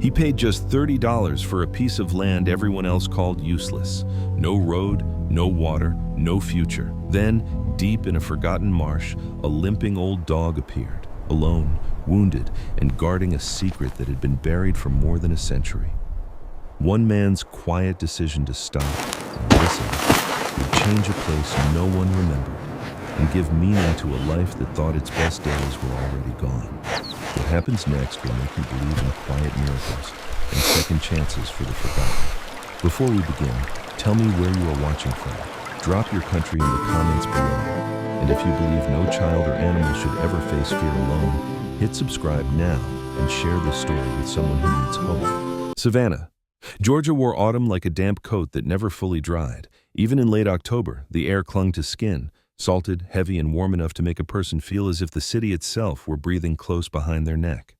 He paid just $30 for a piece of land everyone else called useless. No road, no water, no future. Then, deep in a forgotten marsh, a limping old dog appeared, alone, wounded, and guarding a secret that had been buried for more than a century. One man's quiet decision to stop and listen would change a place no one remembered and give meaning to a life that thought its best days were already gone. What happens next will make you believe in quiet miracles and second chances for the forgotten. Before we begin, tell me where you are watching from. Drop your country in the comments below. And if you believe no child or animal should ever face fear alone, hit subscribe now and share this story with someone who needs hope. Savannah. Georgia wore autumn like a damp coat that never fully dried. Even in late October, the air clung to skin, salted, heavy, and warm enough to make a person feel as if the city itself were breathing close behind their neck.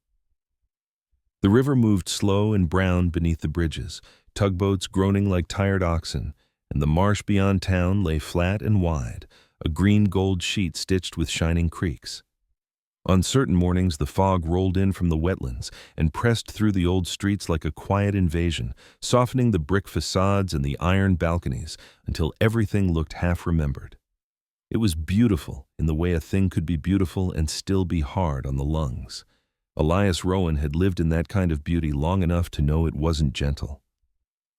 The river moved slow and brown beneath the bridges, tugboats groaning like tired oxen, and the marsh beyond town lay flat and wide, a green-gold sheet stitched with shining creeks. On certain mornings, the fog rolled in from the wetlands and pressed through the old streets like a quiet invasion, softening the brick facades and the iron balconies until everything looked half-remembered. It was beautiful in the way a thing could be beautiful and still be hard on the lungs. Elias Rowan had lived in that kind of beauty long enough to know it wasn't gentle.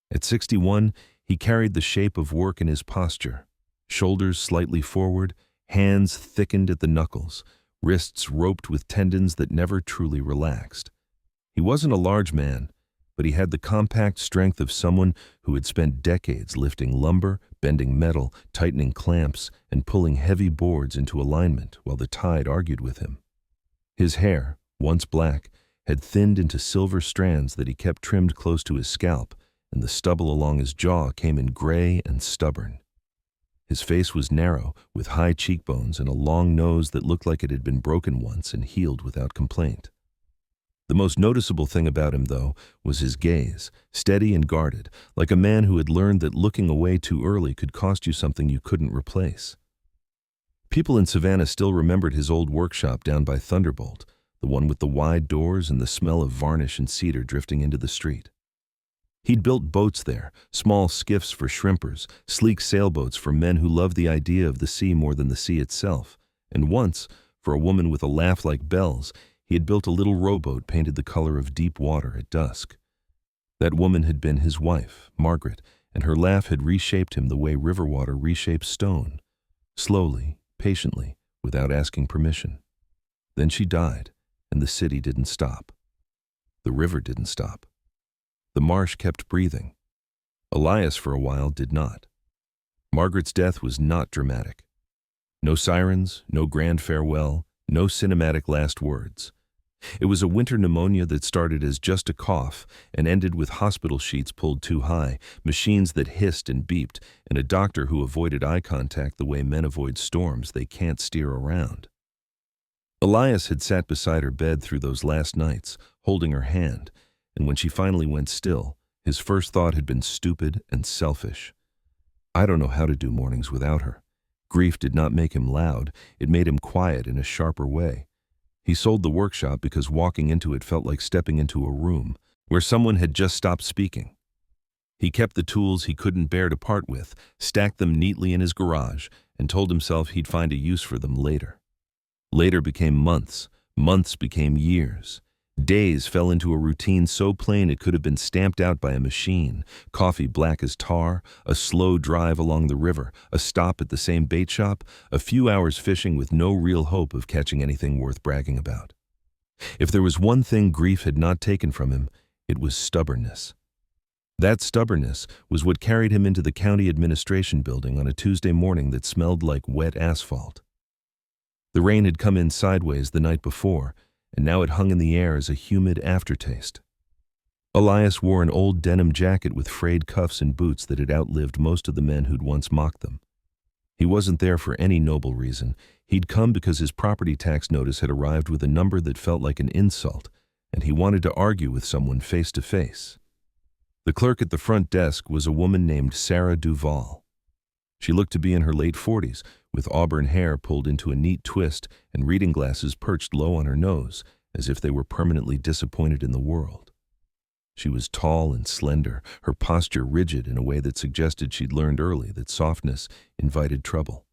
At 61, he carried the shape of work in his posture, shoulders slightly forward, hands thickened at the knuckles, wrists roped with tendons that never truly relaxed. He wasn't a large man, but he had the compact strength of someone who had spent decades lifting lumber, bending metal, tightening clamps, and pulling heavy boards into alignment while the tide argued with him. His hair, once black, had thinned into silver strands that he kept trimmed close to his scalp, and the stubble along his jaw came in gray and stubborn. His face was narrow, with high cheekbones and a long nose that looked like it had been broken once and healed without complaint. The most noticeable thing about him, though, was his gaze, steady and guarded, like a man who had learned that looking away too early could cost you something you couldn't replace. People in Savannah still remembered his old workshop down by Thunderbolt, the one with the wide doors and the smell of varnish and cedar drifting into the street. He'd built boats there, small skiffs for shrimpers, sleek sailboats for men who loved the idea of the sea more than the sea itself, and once, for a woman with a laugh like bells, he had built a little rowboat painted the color of deep water at dusk. That woman had been his wife, Margaret, and her laugh had reshaped him the way river water reshapes stone, slowly, patiently, without asking permission. Then she died, and the city didn't stop. The river didn't stop. The marsh kept breathing. Elias, for a while, did not. Margaret's death was not dramatic. No sirens, no grand farewell, no cinematic last words. It was a winter pneumonia that started as just a cough and ended with hospital sheets pulled too high, machines that hissed and beeped, and a doctor who avoided eye contact the way men avoid storms they can't steer around. Elias had sat beside her bed through those last nights, holding her hand, and when she finally went still, his first thought had been stupid and selfish. I don't know how to do mornings without her. Grief did not make him loud, it made him quiet in a sharper way. He sold the workshop because walking into it felt like stepping into a room where someone had just stopped speaking. He kept the tools he couldn't bear to part with, stacked them neatly in his garage, and told himself he'd find a use for them later. Later became months, months became years. Days fell into a routine so plain it could have been stamped out by a machine. Coffee black as tar, a slow drive along the river, a stop at the same bait shop, a few hours fishing with no real hope of catching anything worth bragging about. If there was one thing grief had not taken from him, it was stubbornness. That stubbornness was what carried him into the county administration building on a Tuesday morning that smelled like wet asphalt. The rain had come in sideways the night before, and now it hung in the air as a humid aftertaste. Elias wore an old denim jacket with frayed cuffs and boots that had outlived most of the men who'd once mocked them. He wasn't there for any noble reason. He'd come because his property tax notice had arrived with a number that felt like an insult, and he wanted to argue with someone face to face. The clerk at the front desk was a woman named Sarah Duval. She looked to be in her late 40s, with auburn hair pulled into a neat twist and reading glasses perched low on her nose, as if they were permanently disappointed in the world. She was tall and slender, her posture rigid in a way that suggested she'd learned early that softness invited trouble.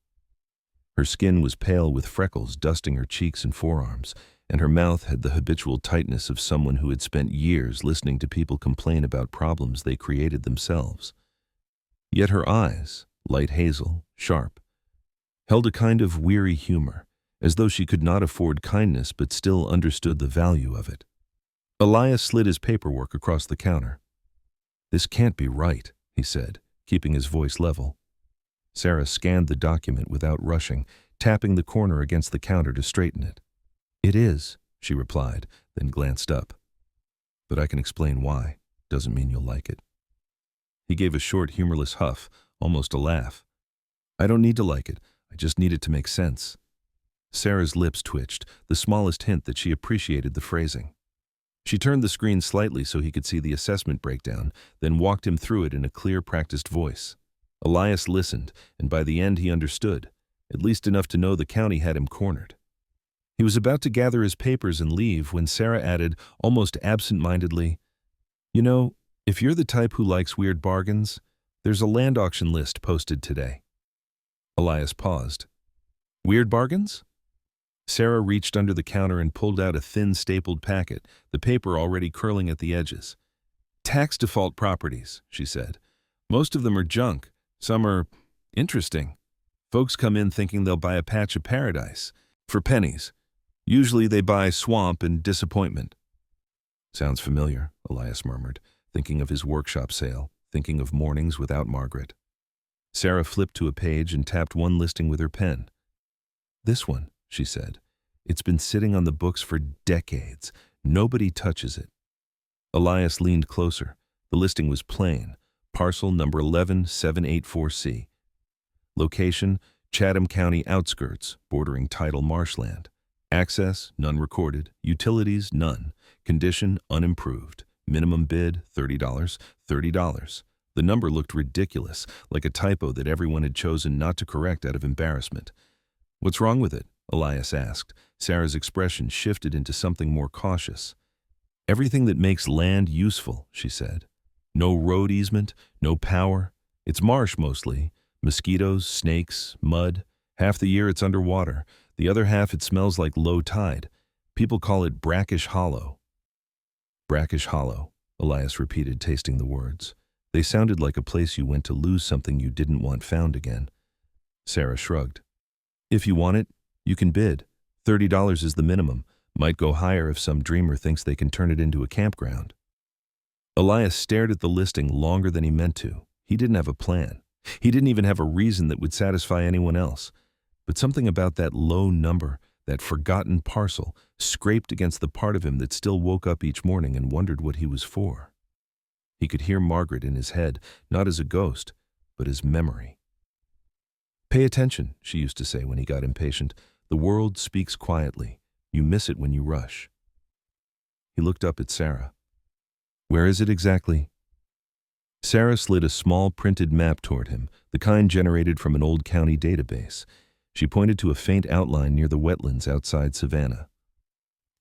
Her skin was pale with freckles dusting her cheeks and forearms, and her mouth had the habitual tightness of someone who had spent years listening to people complain about problems they created themselves. Yet her eyes, light hazel, sharp, held a kind of weary humor, as though she could not afford kindness but still understood the value of it. Elias slid his paperwork across the counter. "This can't be right," he said, keeping his voice level. Sarah scanned the document without rushing, tapping the corner against the counter to straighten it. "It is," she replied, then glanced up. "But I can explain why. Doesn't mean you'll like it." He gave a short, humorless huff, almost a laugh. "I don't need to like it. I just need it to make sense." Sarah's lips twitched, the smallest hint that she appreciated the phrasing. She turned the screen slightly so he could see the assessment breakdown, then walked him through it in a clear, practiced voice. Elias listened, and by the end he understood, at least enough to know the county had him cornered. He was about to gather his papers and leave when Sarah added, almost absent-mindedly, "You know, if you're the type who likes weird bargains, there's a land auction list posted today." Elias paused. "Weird bargains?" Sarah reached under the counter and pulled out a thin stapled packet, the paper already curling at the edges. "Tax default properties," she said. "Most of them are junk. Some are interesting. Folks come in thinking they'll buy a patch of paradise. For pennies. Usually they buy swamp and disappointment." "Sounds familiar," Elias murmured, thinking of his workshop sale, thinking of mornings without Margaret. Sarah flipped to a page and tapped one listing with her pen. "This one," she said. "It's been sitting on the books for decades. Nobody touches it." Elias leaned closer. The listing was plain. Parcel number 11784C. Location, Chatham County outskirts, bordering tidal marshland. Access, none recorded. Utilities, none. Condition, unimproved. Minimum bid, $30. $30. The number looked ridiculous, like a typo that everyone had chosen not to correct out of embarrassment. "What's wrong with it?" Elias asked. Sarah's expression shifted into something more cautious. "Everything that makes land useful," she said. "No road easement, no power. It's marsh mostly. Mosquitoes, snakes, mud. Half the year it's underwater. The other half it smells like low tide. People call it Brackish Hollow." "Brackish Hollow," Elias repeated, tasting the words. They sounded like a place you went to lose something you didn't want found again. Sarah shrugged. "If you want it, you can bid. $30 is the minimum. Might go higher if some dreamer thinks they can turn it into a campground." Elias stared at the listing longer than he meant to. He didn't have a plan. He didn't even have a reason that would satisfy anyone else. But something about that low number, that forgotten parcel, scraped against the part of him that still woke up each morning and wondered what he was for. He could hear Margaret in his head, not as a ghost, but as memory. "Pay attention," she used to say when he got impatient. "The world speaks quietly. You miss it when you rush." He looked up at Sarah. "Where is it exactly?" Sarah slid a small printed map toward him, the kind generated from an old county database. She pointed to a faint outline near the wetlands outside Savannah.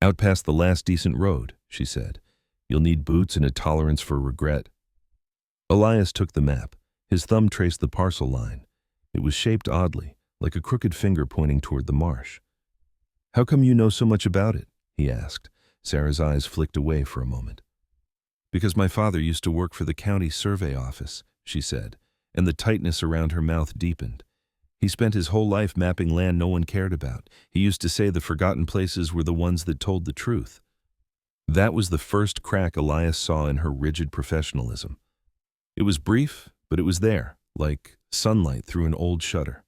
"Out past the last decent road," she said. "You'll need boots and a tolerance for regret." Elias took the map. His thumb traced the parcel line. It was shaped oddly, like a crooked finger pointing toward the marsh. "How come you know so much about it?" he asked. Sarah's eyes flicked away for a moment. "Because my father used to work for the county survey office," she said, and the tightness around her mouth deepened. "He spent his whole life mapping land no one cared about. He used to say the forgotten places were the ones that told the truth." That was the first crack Elias saw in her rigid professionalism. It was brief, but it was there, like sunlight through an old shutter.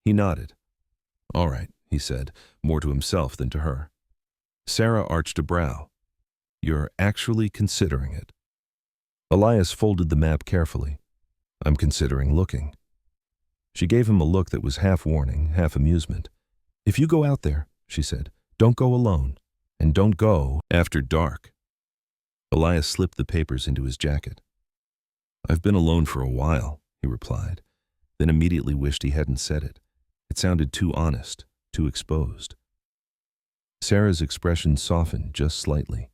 He nodded. "All right," he said, more to himself than to her. Sarah arched a brow. "You're actually considering it." Elias folded the map carefully. "I'm considering looking." She gave him a look that was half warning, half amusement. "If you go out there," she said, "don't go alone, and don't go after dark." Elias slipped the papers into his jacket. "I've been alone for a while," he replied, then immediately wished he hadn't said it. It sounded too honest, too exposed. Sarah's expression softened just slightly.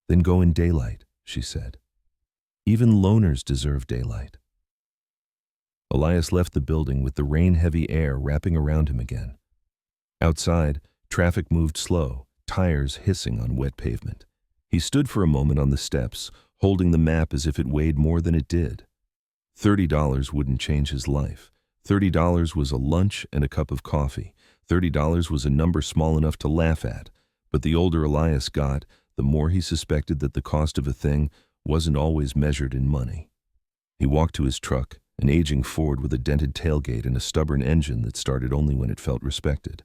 "Then go in daylight," she said. Even loners deserve daylight. Elias left the building with the rain-heavy air wrapping around him again. Outside, traffic moved slow, tires hissing on wet pavement. He stood for a moment on the steps, holding the map as if it weighed more than it did. $30 wouldn't change his life. $30 was a lunch and a cup of coffee. $30 was a number small enough to laugh at, but the older Elias got, the more he suspected that the cost of a thing wasn't always measured in money. He walked to his truck, an aging Ford with a dented tailgate and a stubborn engine that started only when it felt respected.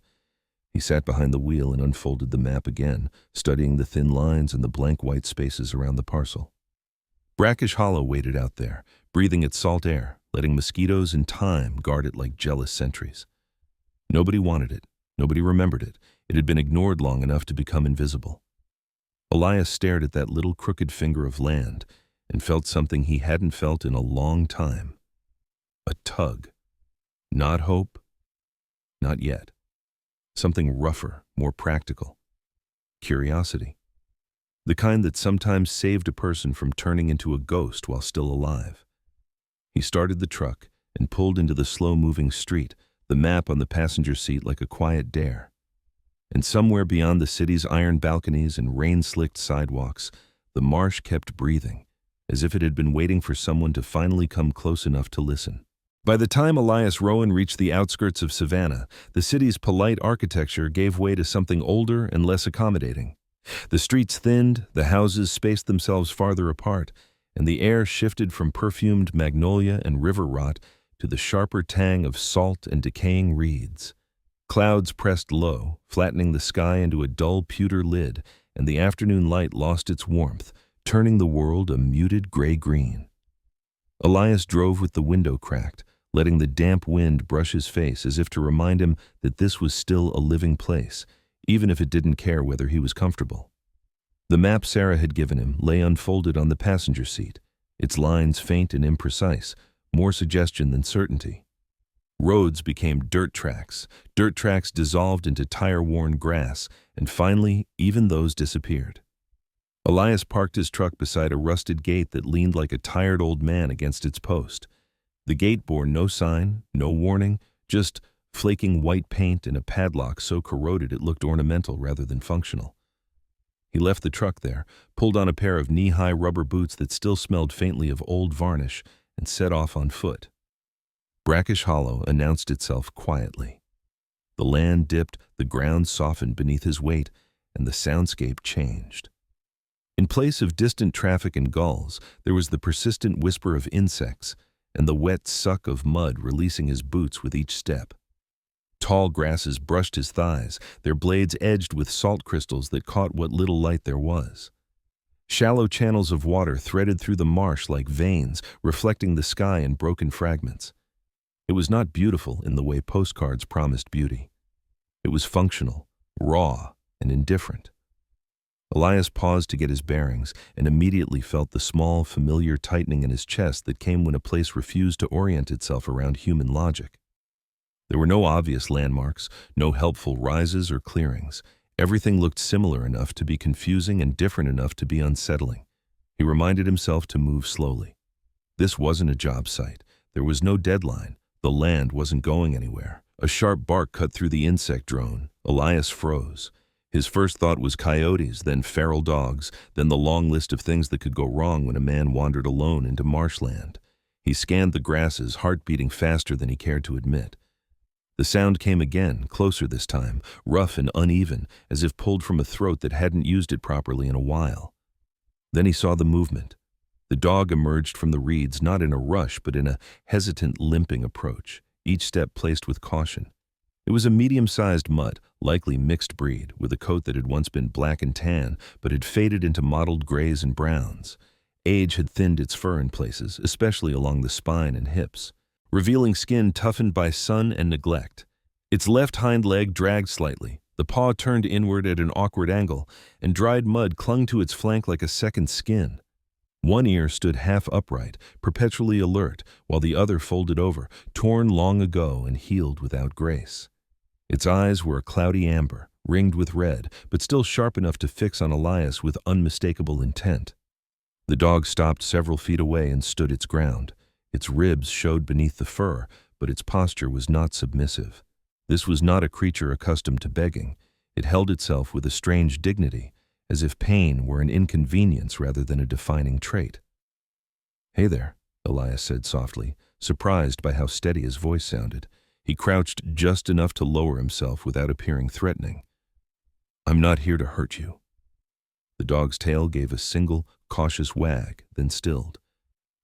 He sat behind the wheel and unfolded the map again, studying the thin lines and the blank white spaces around the parcel. Brackish Hollow waited out there, breathing its salt air, letting mosquitoes and time guard it like jealous sentries. Nobody wanted it. Nobody remembered it. It had been ignored long enough to become invisible. Elias stared at that little crooked finger of land and felt something he hadn't felt in a long time. A tug. Not hope. Not yet. Something rougher, more practical. Curiosity. The kind that sometimes saved a person from turning into a ghost while still alive. He started the truck and pulled into the slow-moving street, the map on the passenger seat like a quiet dare. And somewhere beyond the city's iron balconies and rain-slicked sidewalks, the marsh kept breathing, as if it had been waiting for someone to finally come close enough to listen. By the time Elias Rowan reached the outskirts of Savannah, the city's polite architecture gave way to something older and less accommodating. The streets thinned, the houses spaced themselves farther apart, and the air shifted from perfumed magnolia and river rot to the sharper tang of salt and decaying reeds. Clouds pressed low, flattening the sky into a dull pewter lid, and the afternoon light lost its warmth, turning the world a muted gray-green. Elias drove with the window cracked, letting the damp wind brush his face as if to remind him that this was still a living place, even if it didn't care whether he was comfortable. The map Sarah had given him lay unfolded on the passenger seat, its lines faint and imprecise, more suggestion than certainty. Roads became dirt tracks dissolved into tire-worn grass, and finally, even those disappeared. Elias parked his truck beside a rusted gate that leaned like a tired old man against its post. The gate bore no sign, no warning, just flaking white paint and a padlock so corroded it looked ornamental rather than functional. He left the truck there, pulled on a pair of knee-high rubber boots that still smelled faintly of old varnish, and set off on foot. Brackish Hollow announced itself quietly. The land dipped, the ground softened beneath his weight, and the soundscape changed. In place of distant traffic and gulls, there was the persistent whisper of insects, and the wet suck of mud releasing his boots with each step. Tall grasses brushed his thighs, their blades edged with salt crystals that caught what little light there was. Shallow channels of water threaded through the marsh like veins, reflecting the sky in broken fragments. It was not beautiful in the way postcards promised beauty. It was functional, raw, and indifferent. Elias paused to get his bearings and immediately felt the small, familiar tightening in his chest that came when a place refused to orient itself around human logic. There were no obvious landmarks, no helpful rises or clearings. Everything looked similar enough to be confusing and different enough to be unsettling. He reminded himself to move slowly. This wasn't a job site. There was no deadline. The land wasn't going anywhere. A sharp bark cut through the insect drone. Elias froze. His first thought was coyotes, then feral dogs, then the long list of things that could go wrong when a man wandered alone into marshland. He scanned the grasses, heart beating faster than he cared to admit. The sound came again, closer this time, rough and uneven, as if pulled from a throat that hadn't used it properly in a while. Then he saw the movement. The dog emerged from the reeds, not in a rush, but in a hesitant, limping approach, each step placed with caution. It was a medium-sized mutt, likely mixed breed, with a coat that had once been black and tan, but had faded into mottled grays and browns. Age had thinned its fur in places, especially along the spine and hips, revealing skin toughened by sun and neglect. Its left hind leg dragged slightly, the paw turned inward at an awkward angle, and dried mud clung to its flank like a second skin. One ear stood half upright, perpetually alert, while the other folded over, torn long ago and healed without grace. Its eyes were a cloudy amber, ringed with red, but still sharp enough to fix on Elias with unmistakable intent. The dog stopped several feet away and stood its ground. Its ribs showed beneath the fur, but its posture was not submissive. This was not a creature accustomed to begging. It held itself with a strange dignity, as if pain were an inconvenience rather than a defining trait. "Hey there," Elias said softly, surprised by how steady his voice sounded. He crouched just enough to lower himself without appearing threatening. "I'm not here to hurt you." The dog's tail gave a single, cautious wag, then stilled.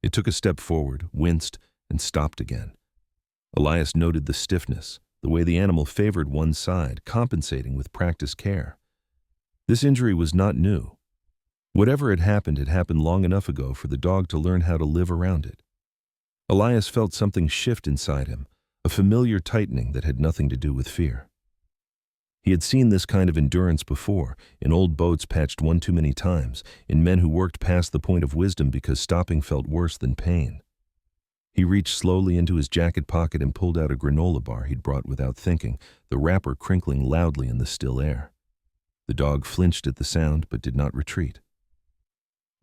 It took a step forward, winced, and stopped again. Elias noted the stiffness, the way the animal favored one side, compensating with practiced care. This injury was not new. Whatever had happened long enough ago for the dog to learn how to live around it. Elias felt something shift inside him, a familiar tightening that had nothing to do with fear. He had seen this kind of endurance before, in old boats patched one too many times, in men who worked past the point of wisdom because stopping felt worse than pain. He reached slowly into his jacket pocket and pulled out a granola bar he'd brought without thinking, the wrapper crinkling loudly in the still air. The dog flinched at the sound but did not retreat.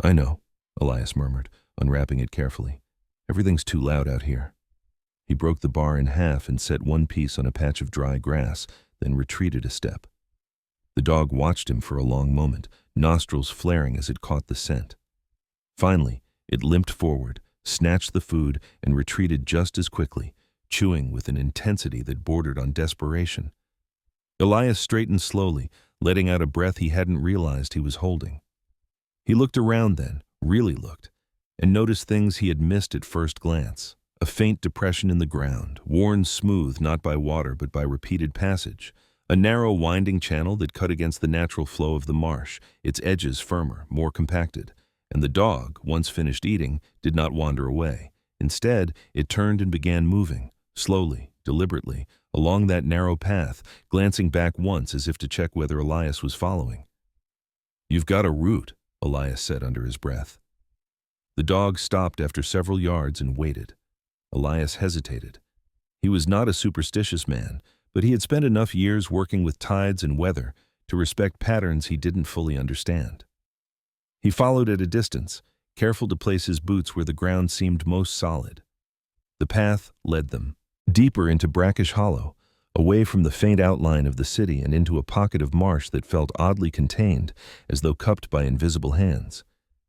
"I know," Elias murmured, unwrapping it carefully. "Everything's too loud out here." He broke the bar in half and set one piece on a patch of dry grass, then retreated a step. The dog watched him for a long moment, nostrils flaring as it caught the scent. Finally, it limped forward, snatched the food, and retreated just as quickly, chewing with an intensity that bordered on desperation. Elias straightened slowly, letting out a breath he hadn't realized he was holding. He looked around then, really looked, and noticed things he had missed at first glance. A faint depression in the ground, worn smooth not by water but by repeated passage. A narrow winding channel that cut against the natural flow of the marsh, its edges firmer, more compacted. And the dog, once finished eating, did not wander away. Instead, it turned and began moving, slowly, deliberately, along that narrow path, glancing back once as if to check whether Elias was following. "You've got a route," Elias said under his breath. The dog stopped after several yards and waited. Elias hesitated. He was not a superstitious man, but he had spent enough years working with tides and weather to respect patterns he didn't fully understand. He followed at a distance, careful to place his boots where the ground seemed most solid. The path led them, deeper into Brackish Hollow, away from the faint outline of the city and into a pocket of marsh that felt oddly contained, as though cupped by invisible hands.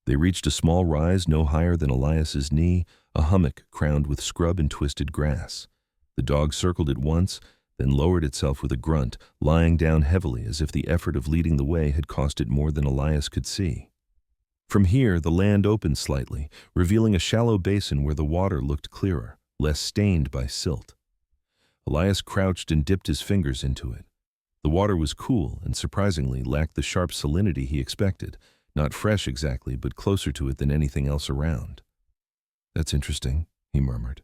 They reached a small rise no higher than Elias's knee, a hummock crowned with scrub and twisted grass. The dog circled it once, then lowered itself with a grunt, lying down heavily as if the effort of leading the way had cost it more than Elias could see. From here, the land opened slightly, revealing a shallow basin where the water looked clearer, less stained by silt. Elias crouched and dipped his fingers into it. The water was cool and surprisingly lacked the sharp salinity he expected, not fresh exactly, but closer to it than anything else around. "That's interesting," he murmured.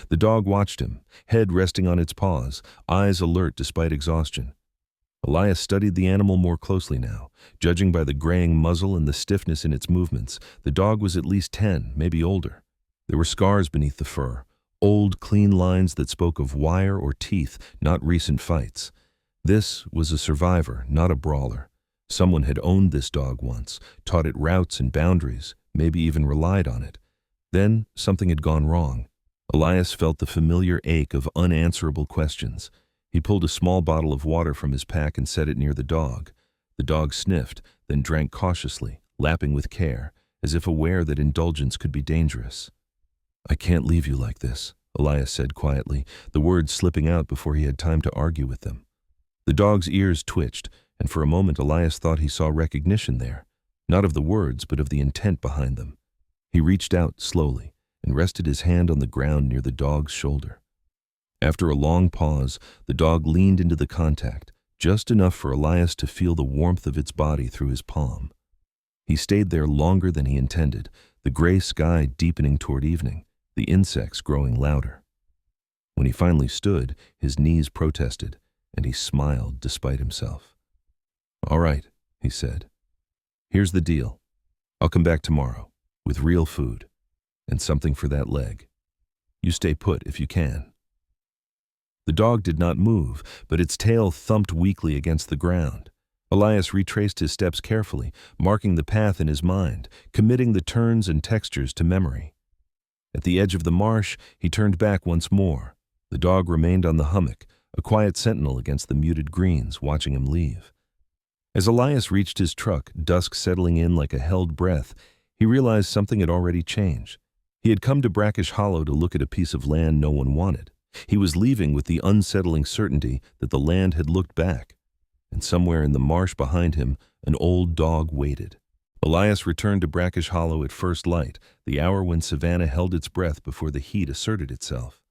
The dog watched him, head resting on its paws, eyes alert despite exhaustion. Elias studied the animal more closely now. Judging by the graying muzzle and the stiffness in its movements, the dog was at least 10, maybe older. There were scars beneath the fur, old, clean lines that spoke of wire or teeth, not recent fights. This was a survivor, not a brawler. Someone had owned this dog once, taught it routes and boundaries, maybe even relied on it. Then something had gone wrong. Elias felt the familiar ache of unanswerable questions. He pulled a small bottle of water from his pack and set it near the dog. The dog sniffed, then drank cautiously, lapping with care, as if aware that indulgence could be dangerous. "I can't leave you like this," Elias said quietly, the words slipping out before he had time to argue with them. The dog's ears twitched, and for a moment Elias thought he saw recognition there, not of the words but of the intent behind them. He reached out slowly and rested his hand on the ground near the dog's shoulder. After a long pause, the dog leaned into the contact, just enough for Elias to feel the warmth of its body through his palm. He stayed there longer than he intended, the gray sky deepening toward evening, the insects growing louder. When he finally stood, his knees protested, and he smiled despite himself. "All right," he said. "Here's the deal. I'll come back tomorrow, with real food, and something for that leg. You stay put if you can." The dog did not move, but its tail thumped weakly against the ground. Elias retraced his steps carefully, marking the path in his mind, committing the turns and textures to memory. At the edge of the marsh, he turned back once more. The dog remained on the hummock, a quiet sentinel against the muted greens, watching him leave. As Elias reached his truck, dusk settling in like a held breath, he realized something had already changed. He had come to Brackish Hollow to look at a piece of land no one wanted. He was leaving with the unsettling certainty that the land had looked back. And somewhere in the marsh behind him, an old dog waited. Elias returned to Brackish Hollow at first light, the hour when Savannah held its breath before the heat asserted itself.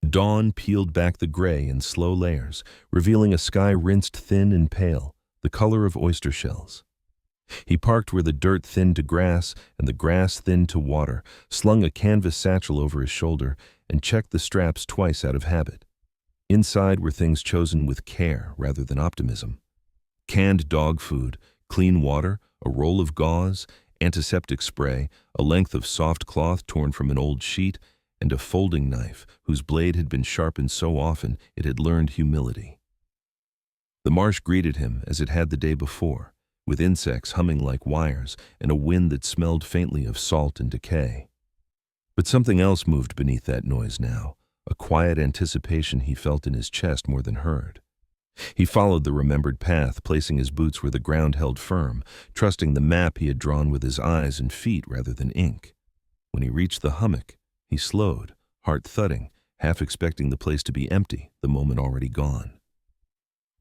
Dawn peeled back the gray in slow layers, revealing a sky rinsed thin and pale, the color of oyster shells. He parked where the dirt thinned to grass and the grass thinned to water, slung a canvas satchel over his shoulder, and checked the straps twice out of habit. Inside were things chosen with care rather than optimism. Canned dog food, clean water, a roll of gauze, antiseptic spray, a length of soft cloth torn from an old sheet, and a folding knife whose blade had been sharpened so often it had learned humility. The marsh greeted him as it had the day before, with insects humming like wires and a wind that smelled faintly of salt and decay. But something else moved beneath that noise now, a quiet anticipation he felt in his chest more than heard. He followed the remembered path, placing his boots where the ground held firm, trusting the map he had drawn with his eyes and feet rather than ink. When he reached the hummock, he slowed, heart thudding, half expecting the place to be empty, the moment already gone.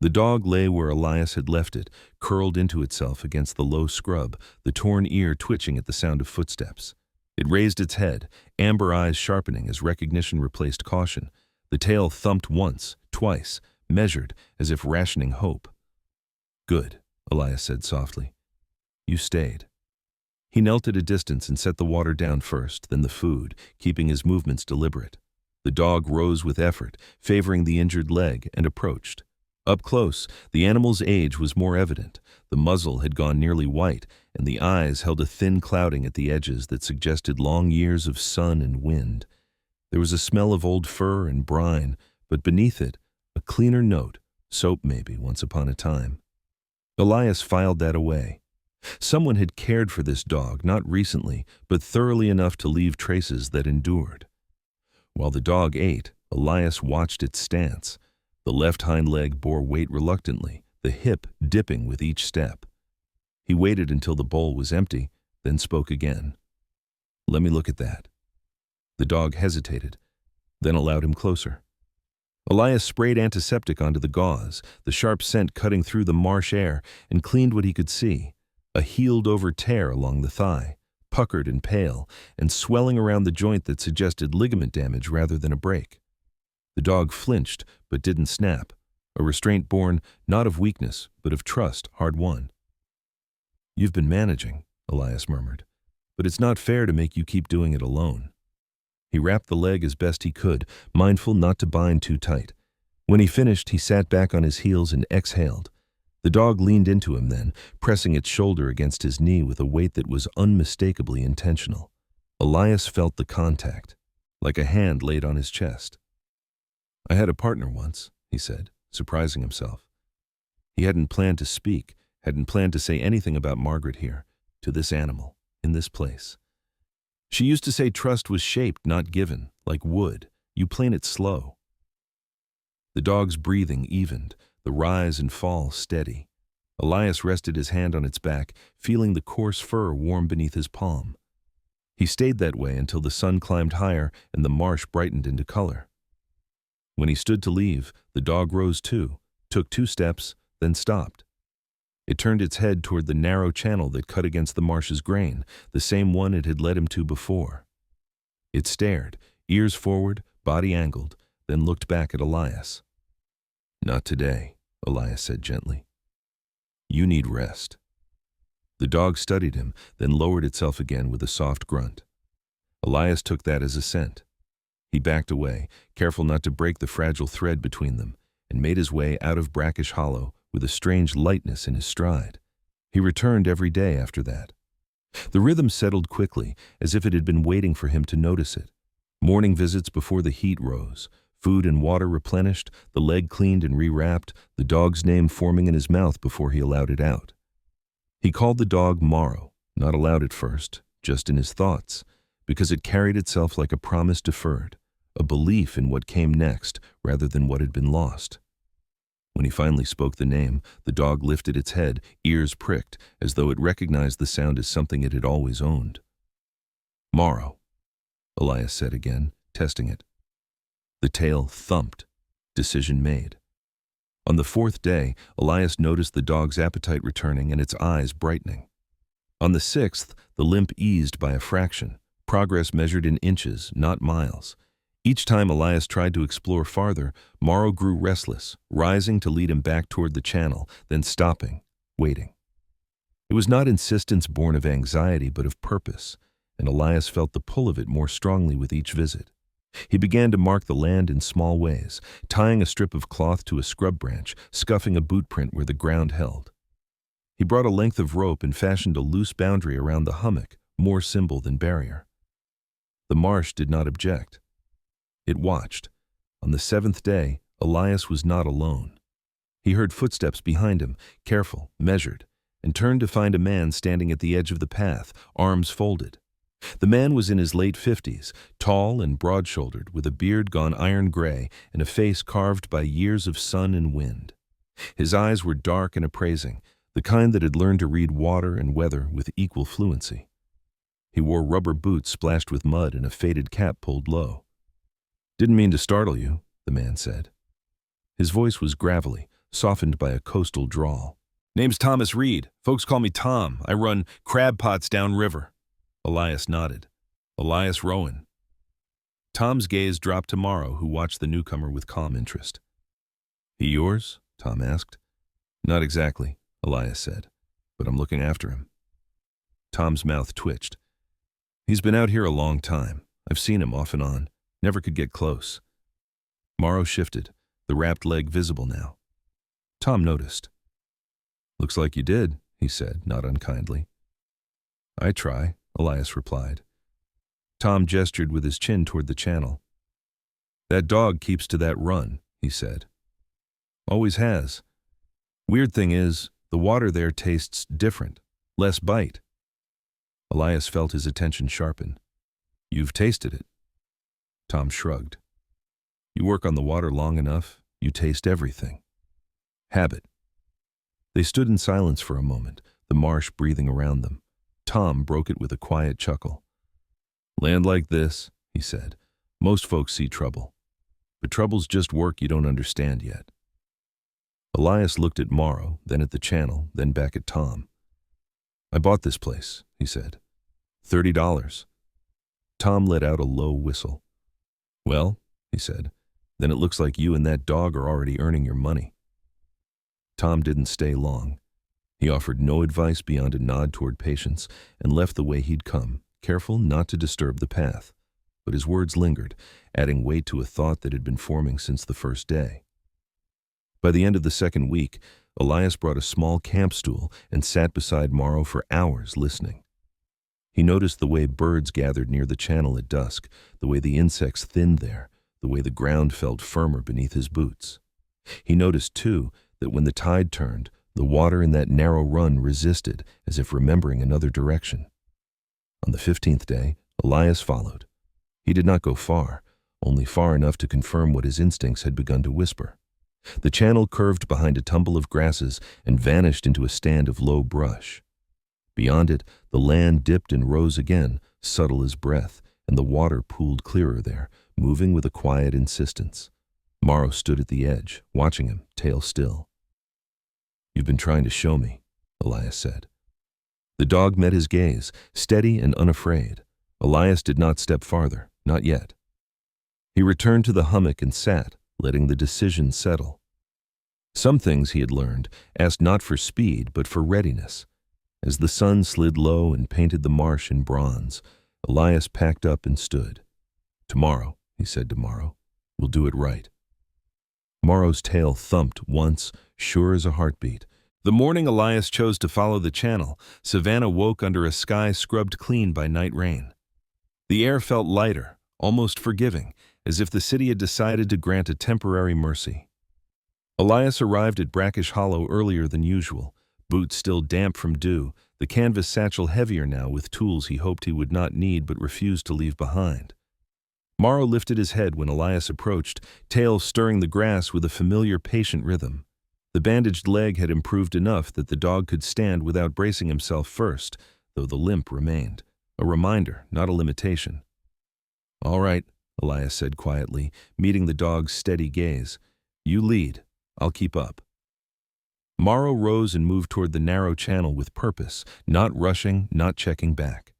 The dog lay where Elias had left it, curled into itself against the low scrub, the torn ear twitching at the sound of footsteps. It raised its head, amber eyes sharpening as recognition replaced caution. The tail thumped once, twice, measured, as if rationing hope. "Good," Elias said softly. "You stayed." He knelt at a distance and set the water down first, then the food, keeping his movements deliberate. The dog rose with effort, favoring the injured leg, and approached. Up close, the animal's age was more evident. The muzzle had gone nearly white, and the eyes held a thin clouding at the edges that suggested long years of sun and wind. There was a smell of old fur and brine, but beneath it, a cleaner note, soap maybe, once upon a time. Elias filed that away. Someone had cared for this dog, not recently, but thoroughly enough to leave traces that endured. While the dog ate, Elias watched its stance. The left hind leg bore weight reluctantly, the hip dipping with each step. He waited until the bowl was empty, then spoke again. "Let me look at that." The dog hesitated, then allowed him closer. Elias sprayed antiseptic onto the gauze, the sharp scent cutting through the marsh air, and cleaned what he could see. A healed-over tear along the thigh, puckered and pale, and swelling around the joint that suggested ligament damage rather than a break. The dog flinched, but didn't snap, a restraint born not of weakness, but of trust hard-won. "You've been managing," Elias murmured, "but it's not fair to make you keep doing it alone." He wrapped the leg as best he could, mindful not to bind too tight. When he finished, he sat back on his heels and exhaled. The dog leaned into him then, pressing its shoulder against his knee with a weight that was unmistakably intentional. Elias felt the contact, like a hand laid on his chest. "I had a partner once," he said, surprising himself. He hadn't planned to speak, hadn't planned to say anything about Margaret here, to this animal, in this place. She used to say trust was shaped, not given, like wood. You plane it slow. The dog's breathing evened, the rise and fall steady. Elias rested his hand on its back, feeling the coarse fur warm beneath his palm. He stayed that way until the sun climbed higher and the marsh brightened into color. When he stood to leave, the dog rose too, took 2 steps, then stopped. It turned its head toward the narrow channel that cut against the marsh's grain, the same one it had led him to before. It stared, ears forward, body angled, then looked back at Elias. "Not today," Elias said gently. "You need rest." The dog studied him, then lowered itself again with a soft grunt. Elias took that as assent. He backed away, careful not to break the fragile thread between them, and made his way out of Brackish Hollow with a strange lightness in his stride. He returned every day after that. The rhythm settled quickly, as if it had been waiting for him to notice it. Morning visits before the heat rose, Food and water replenished, the leg cleaned and rewrapped, the dog's name forming in his mouth before he allowed it out. He called the dog Morrow, not aloud at first, just in his thoughts, because it carried itself like a promise deferred, a belief in what came next rather than what had been lost. When he finally spoke the name, the dog lifted its head, ears pricked, as though it recognized the sound as something it had always owned. Morrow, Elias said again, testing it. The tail thumped. Decision made. On the fourth day, Elias noticed the dog's appetite returning and its eyes brightening. On the sixth, the limp eased by a fraction, progress measured in inches, not miles. Each time Elias tried to explore farther, Morrow grew restless, rising to lead him back toward the channel, then stopping, waiting. It was not insistence born of anxiety but of purpose, and Elias felt the pull of it more strongly with each visit. He began to mark the land in small ways, tying a strip of cloth to a scrub branch, scuffing a boot print where the ground held. He brought a length of rope and fashioned a loose boundary around the hummock, more symbol than barrier. The marsh did not object. It watched. On the seventh day, Elias was not alone. He heard footsteps behind him, careful, measured, and turned to find a man standing at the edge of the path, arms folded. The man was in his late 50s, tall and broad-shouldered, with a beard gone iron gray and a face carved by years of sun and wind. His eyes were dark and appraising, the kind that had learned to read water and weather with equal fluency. He wore rubber boots splashed with mud and a faded cap pulled low. "Didn't mean to startle you," the man said. His voice was gravelly, softened by a coastal drawl. "Name's Thomas Reed. Folks call me Tom. I run crab pots downriver." Elias nodded. "Elias Rowan." Tom's gaze dropped to Morrow, who watched the newcomer with calm interest. "He yours?" Tom asked. "Not exactly," Elias said, "but I'm looking after him." Tom's mouth twitched. "He's been out here a long time. I've seen him off and on. Never could get close." Morrow shifted, the wrapped leg visible now. Tom noticed. "Looks like you did," he said, not unkindly. "I try," Elias replied. Tom gestured with his chin toward the channel. "That dog keeps to that run," he said. "Always has. Weird thing is, the water there tastes different, less bite." Elias felt his attention sharpen. "You've tasted it." Tom shrugged. "You work on the water long enough, you taste everything. Habit." They stood in silence for a moment, the marsh breathing around them. Tom broke it with a quiet chuckle. "Land like this," he said, "most folks see trouble. But trouble's just work you don't understand yet." Elias looked at Morrow, then at the channel, then back at Tom. "I bought this place," he said. $30. Tom let out a low whistle. "Well," he said, "then it looks like you and that dog are already earning your money." Tom didn't stay long. He offered no advice beyond a nod toward Patience and left the way he'd come, careful not to disturb the path. But his words lingered, adding weight to a thought that had been forming since the first day. By the end of the second week, Elias brought a small camp stool and sat beside Morrow for hours listening. He noticed the way birds gathered near the channel at dusk, the way the insects thinned there, the way the ground felt firmer beneath his boots. He noticed, too, that when the tide turned, the water in that narrow run resisted, as if remembering another direction. On the 15th day, Elias followed. He did not go far, only far enough to confirm what his instincts had begun to whisper. The channel curved behind a tumble of grasses and vanished into a stand of low brush. Beyond it, the land dipped and rose again, subtle as breath, and the water pooled clearer there, moving with a quiet insistence. Morrow stood at the edge, watching him, tail still. "You've been trying to show me," Elias said. The dog met his gaze, steady and unafraid. Elias did not step farther, not yet. He returned to the hummock and sat, letting the decision settle. Some things he had learned asked not for speed, but for readiness. As the sun slid low and painted the marsh in bronze, Elias packed up and stood. "Tomorrow," he said to Morrow, "we'll do it right." Morrow's tail thumped once, sure as a heartbeat. The morning Elias chose to follow the channel, Savannah woke under a sky scrubbed clean by night rain. The air felt lighter, almost forgiving, as if the city had decided to grant a temporary mercy. Elias arrived at Brackish Hollow earlier than usual, boots still damp from dew, the canvas satchel heavier now with tools he hoped he would not need but refused to leave behind. Morrow lifted his head when Elias approached, tail stirring the grass with a familiar patient rhythm. The bandaged leg had improved enough that the dog could stand without bracing himself first, though the limp remained. A reminder, not a limitation. "All right," Elias said quietly, meeting the dog's steady gaze. "You lead. I'll keep up." Morrow rose and moved toward the narrow channel with purpose, not rushing, not checking back.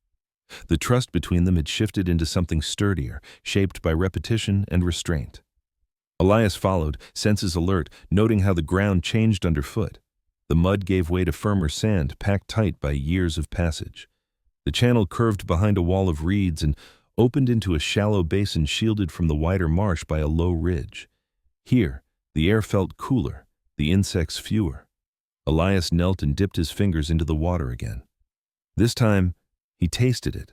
The trust between them had shifted into something sturdier, shaped by repetition and restraint. Elias followed, senses alert, noting how the ground changed underfoot. The mud gave way to firmer sand, packed tight by years of passage. The channel curved behind a wall of reeds and opened into a shallow basin shielded from the wider marsh by a low ridge. Here, the air felt cooler, the insects fewer. Elias knelt and dipped his fingers into the water again. This time, he tasted it,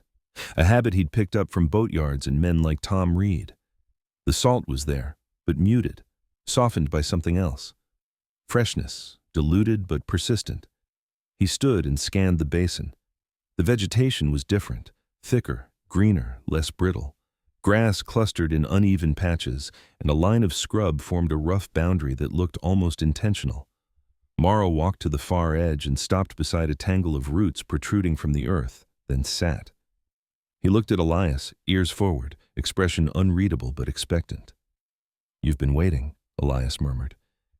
a habit he'd picked up from boatyards and men like Tom Reed. The salt was there, but muted, softened by something else. Freshness, diluted but persistent. He stood and scanned the basin. The vegetation was different, thicker, greener, less brittle. Grass clustered in uneven patches, and a line of scrub formed a rough boundary that looked almost intentional. Morrow walked to the far edge and stopped beside a tangle of roots protruding from the earth, then sat. He looked at Elias, ears forward, expression unreadable but expectant. "You've been waiting," Elias murmured.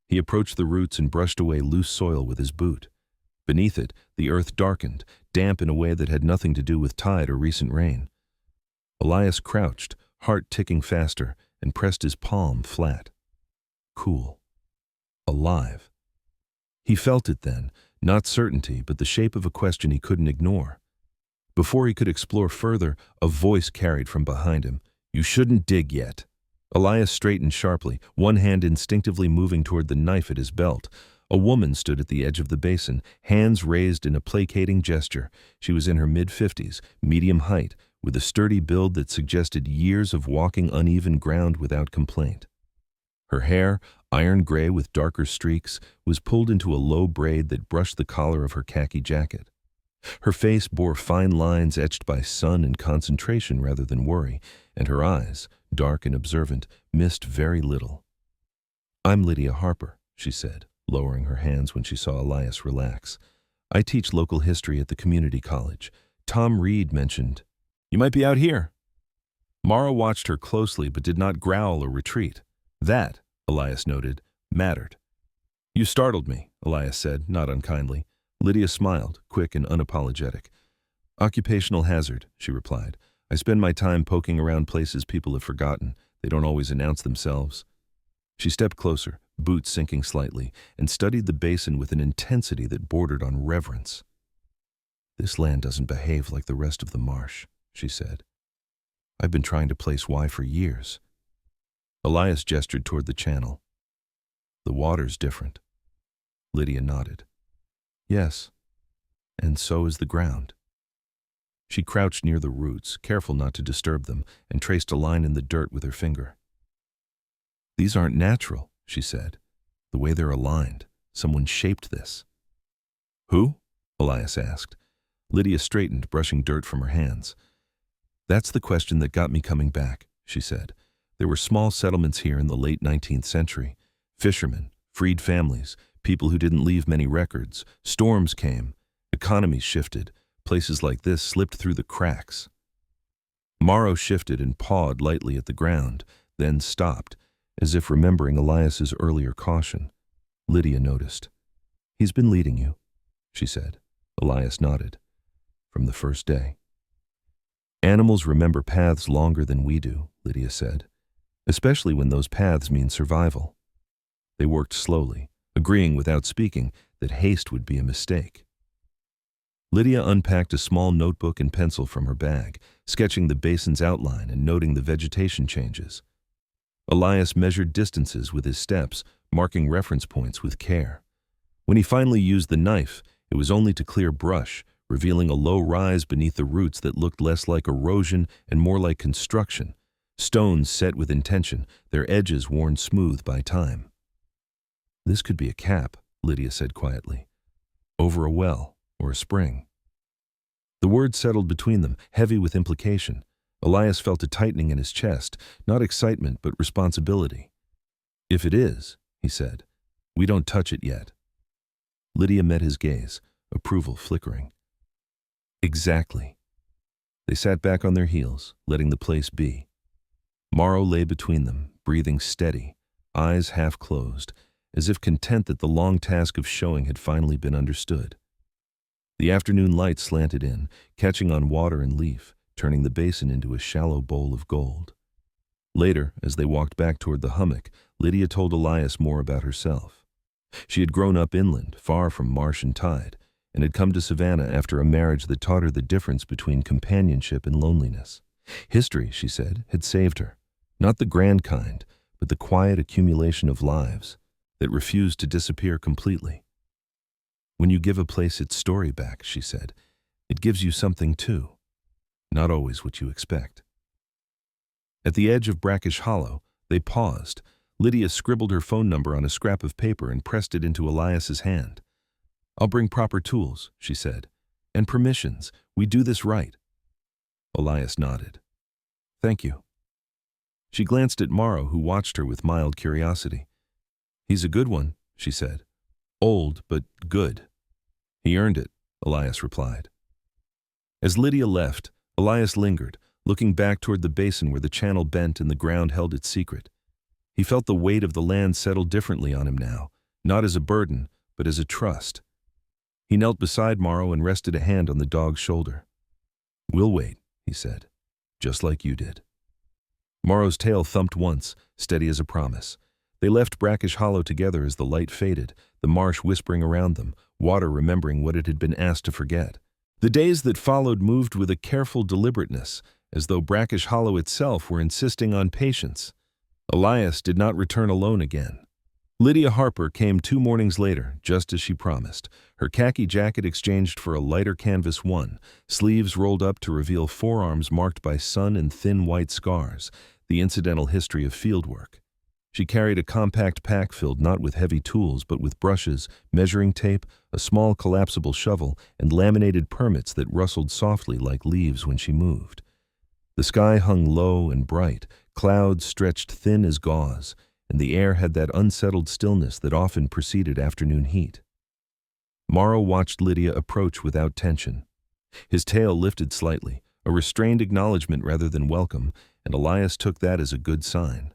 He approached the roots and brushed away loose soil with his boot. Beneath it, the earth darkened, damp in a way that had nothing to do with tide or recent rain. Elias crouched, heart ticking faster, and pressed his palm flat. Cool. Alive. He felt it then, not certainty, but the shape of a question he couldn't ignore. Before he could explore further, a voice carried from behind him. "You shouldn't dig yet." Elias straightened sharply, one hand instinctively moving toward the knife at his belt. A woman stood at the edge of the basin, hands raised in a placating gesture. She was in her mid-50s, medium height, with a sturdy build that suggested years of walking uneven ground without complaint. Her hair, iron gray with darker streaks, was pulled into a low braid that brushed the collar of her khaki jacket. Her face bore fine lines etched by sun and concentration rather than worry, and her eyes, dark and observant, missed very little. "I'm Lydia Harper," she said, lowering her hands when she saw Elias relax. "I teach local history at the community college. Tom Reed mentioned—" "You might be out here." Morrow watched her closely but did not growl or retreat. That, Elias noted, mattered. "You startled me," Elias said, not unkindly. Lydia smiled, quick and unapologetic. "Occupational hazard," she replied. "I spend my time poking around places people have forgotten. They don't always announce themselves." She stepped closer, boots sinking slightly, and studied the basin with an intensity that bordered on reverence. "This land doesn't behave like the rest of the marsh," she said. "I've been trying to place why for years." Elias gestured toward the channel. "The water's different." Lydia nodded. "Yes, and so is the ground." She crouched near the roots, careful not to disturb them, and traced a line in the dirt with her finger. "These aren't natural," she said. "The way they're aligned. Someone shaped this." "Who?" Elias asked. Lydia straightened, brushing dirt from her hands. "That's the question that got me coming back," she said. "There were small settlements here in the late 19th century. Fishermen, freed families, people who didn't leave many records. Storms came. Economies shifted. Places like this slipped through the cracks." Morrow shifted and pawed lightly at the ground, then stopped, as if remembering Elias's earlier caution. Lydia noticed. "He's been leading you," she said. Elias nodded. "From the first day." "Animals remember paths longer than we do," Lydia said, "especially when those paths mean survival." They worked slowly, agreeing without speaking that haste would be a mistake. Lydia unpacked a small notebook and pencil from her bag, sketching the basin's outline and noting the vegetation changes. Elias measured distances with his steps, marking reference points with care. When he finally used the knife, it was only to clear brush, revealing a low rise beneath the roots that looked less like erosion and more like construction, stones set with intention, their edges worn smooth by time. "This could be a cap," Lydia said quietly. "Over a well or a spring." The words settled between them, heavy with implication. Elias felt a tightening in his chest, not excitement but responsibility. "If it is," he said, "we don't touch it yet." Lydia met his gaze, approval flickering. "Exactly." They sat back on their heels, letting the place be. Morrow lay between them, breathing steady, eyes half closed, as if content that the long task of showing had finally been understood. The afternoon light slanted in, catching on water and leaf, turning the basin into a shallow bowl of gold. Later, as they walked back toward the hummock, Lydia told Elias more about herself. She had grown up inland, far from marsh and tide, and had come to Savannah after a marriage that taught her the difference between companionship and loneliness. History, she said, had saved her. Not the grand kind, but the quiet accumulation of lives that refused to disappear completely. "When you give a place its story back," she said, "it gives you something too. Not always what you expect." At the edge of Brackish Hollow, they paused. Lydia scribbled her phone number on a scrap of paper and pressed it into Elias's hand. "I'll bring proper tools," she said. "And permissions. We do this right." Elias nodded. "Thank you." She glanced at Morrow, who watched her with mild curiosity. "He's a good one," she said. "Old, but good." "He earned it," Elias replied. As Lydia left, Elias lingered, looking back toward the basin where the channel bent and the ground held its secret. He felt the weight of the land settle differently on him now, not as a burden, but as a trust. He knelt beside Morrow and rested a hand on the dog's shoulder. "We'll wait," he said, "just like you did." Morrow's tail thumped once, steady as a promise. They left Brackish Hollow together as the light faded, the marsh whispering around them, water remembering what it had been asked to forget. The days that followed moved with a careful deliberateness, as though Brackish Hollow itself were insisting on patience. Elias did not return alone again. Lydia Harper came 2 mornings later, just as she promised. Her khaki jacket exchanged for a lighter canvas one, sleeves rolled up to reveal forearms marked by sun and thin white scars, the incidental history of fieldwork. She carried a compact pack filled not with heavy tools but with brushes, measuring tape, a small collapsible shovel, and laminated permits that rustled softly like leaves when she moved. The sky hung low and bright, clouds stretched thin as gauze, and the air had that unsettled stillness that often preceded afternoon heat. Morrow watched Lydia approach without tension. His tail lifted slightly, a restrained acknowledgement rather than welcome, and Elias took that as a good sign.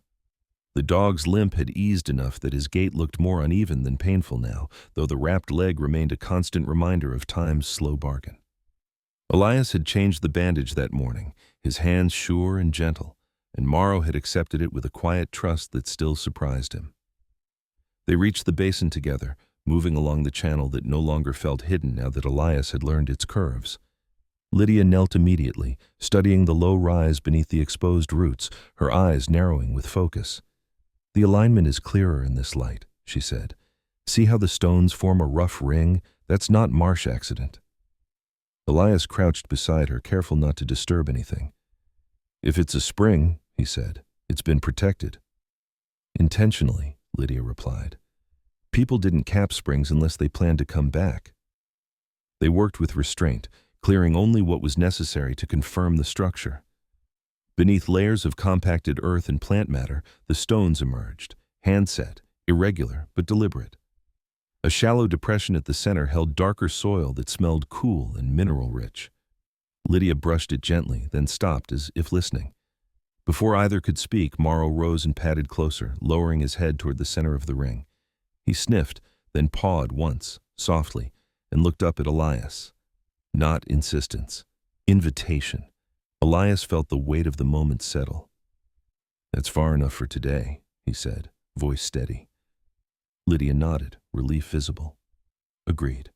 The dog's limp had eased enough that his gait looked more uneven than painful now, though the wrapped leg remained a constant reminder of time's slow bargain. Elias had changed the bandage that morning, his hands sure and gentle, and Morrow had accepted it with a quiet trust that still surprised him. They reached the basin together, moving along the channel that no longer felt hidden now that Elias had learned its curves. Lydia knelt immediately, studying the low rise beneath the exposed roots, her eyes narrowing with focus. "The alignment is clearer in this light," she said. "See how the stones form a rough ring? That's not marsh accident." Elias crouched beside her, careful not to disturb anything. "If it's a spring," he said, "it's been protected." "Intentionally," Lydia replied. "People didn't cap springs unless they planned to come back." They worked with restraint, clearing only what was necessary to confirm the structure. Beneath layers of compacted earth and plant matter, the stones emerged, hand-set, irregular but deliberate. A shallow depression at the center held darker soil that smelled cool and mineral-rich. Lydia brushed it gently, then stopped as if listening. Before either could speak, Morrow rose and padded closer, lowering his head toward the center of the ring. He sniffed, then pawed once, softly, and looked up at Elias. Not insistence, invitation. Elias felt the weight of the moment settle. "That's far enough for today," he said, voice steady. Lydia nodded, relief visible. "Agreed."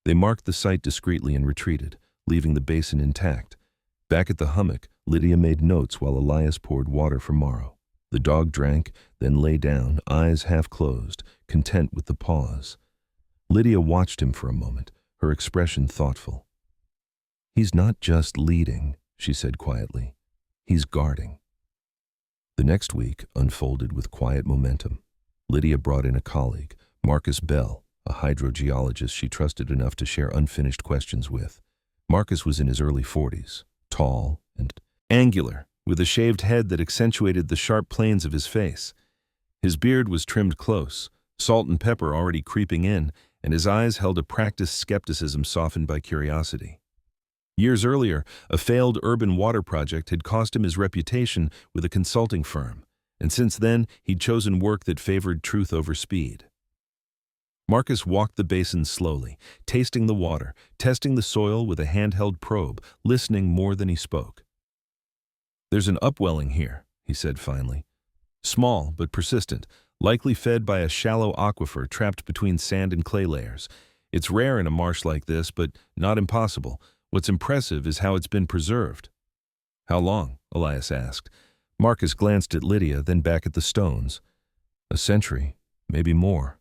They marked the site discreetly and retreated, leaving the basin intact. Back at the hummock, Lydia made notes while Elias poured water for Morrow. The dog drank, then lay down, eyes half closed, content with the pause. Lydia watched him for a moment, her expression thoughtful. "He's not just leading," she said quietly. "He's guarding." The next week unfolded with quiet momentum. Lydia brought in a colleague, Marcus Bell, a hydrogeologist she trusted enough to share unfinished questions with. Marcus was in his early 40s, tall and angular, with a shaved head that accentuated the sharp planes of his face. His beard was trimmed close, salt and pepper already creeping in, and his eyes held a practiced skepticism softened by curiosity. Years earlier, a failed urban water project had cost him his reputation with a consulting firm, and since then he'd chosen work that favored truth over speed. Marcus walked the basin slowly, tasting the water, testing the soil with a handheld probe, listening more than he spoke. "There's an upwelling here," he said finally. "Small but persistent, likely fed by a shallow aquifer trapped between sand and clay layers. It's rare in a marsh like this, but not impossible. What's impressive is how it's been preserved." "How long?" Elias asked. Marcus glanced at Lydia, then back at the stones. "A century, maybe more."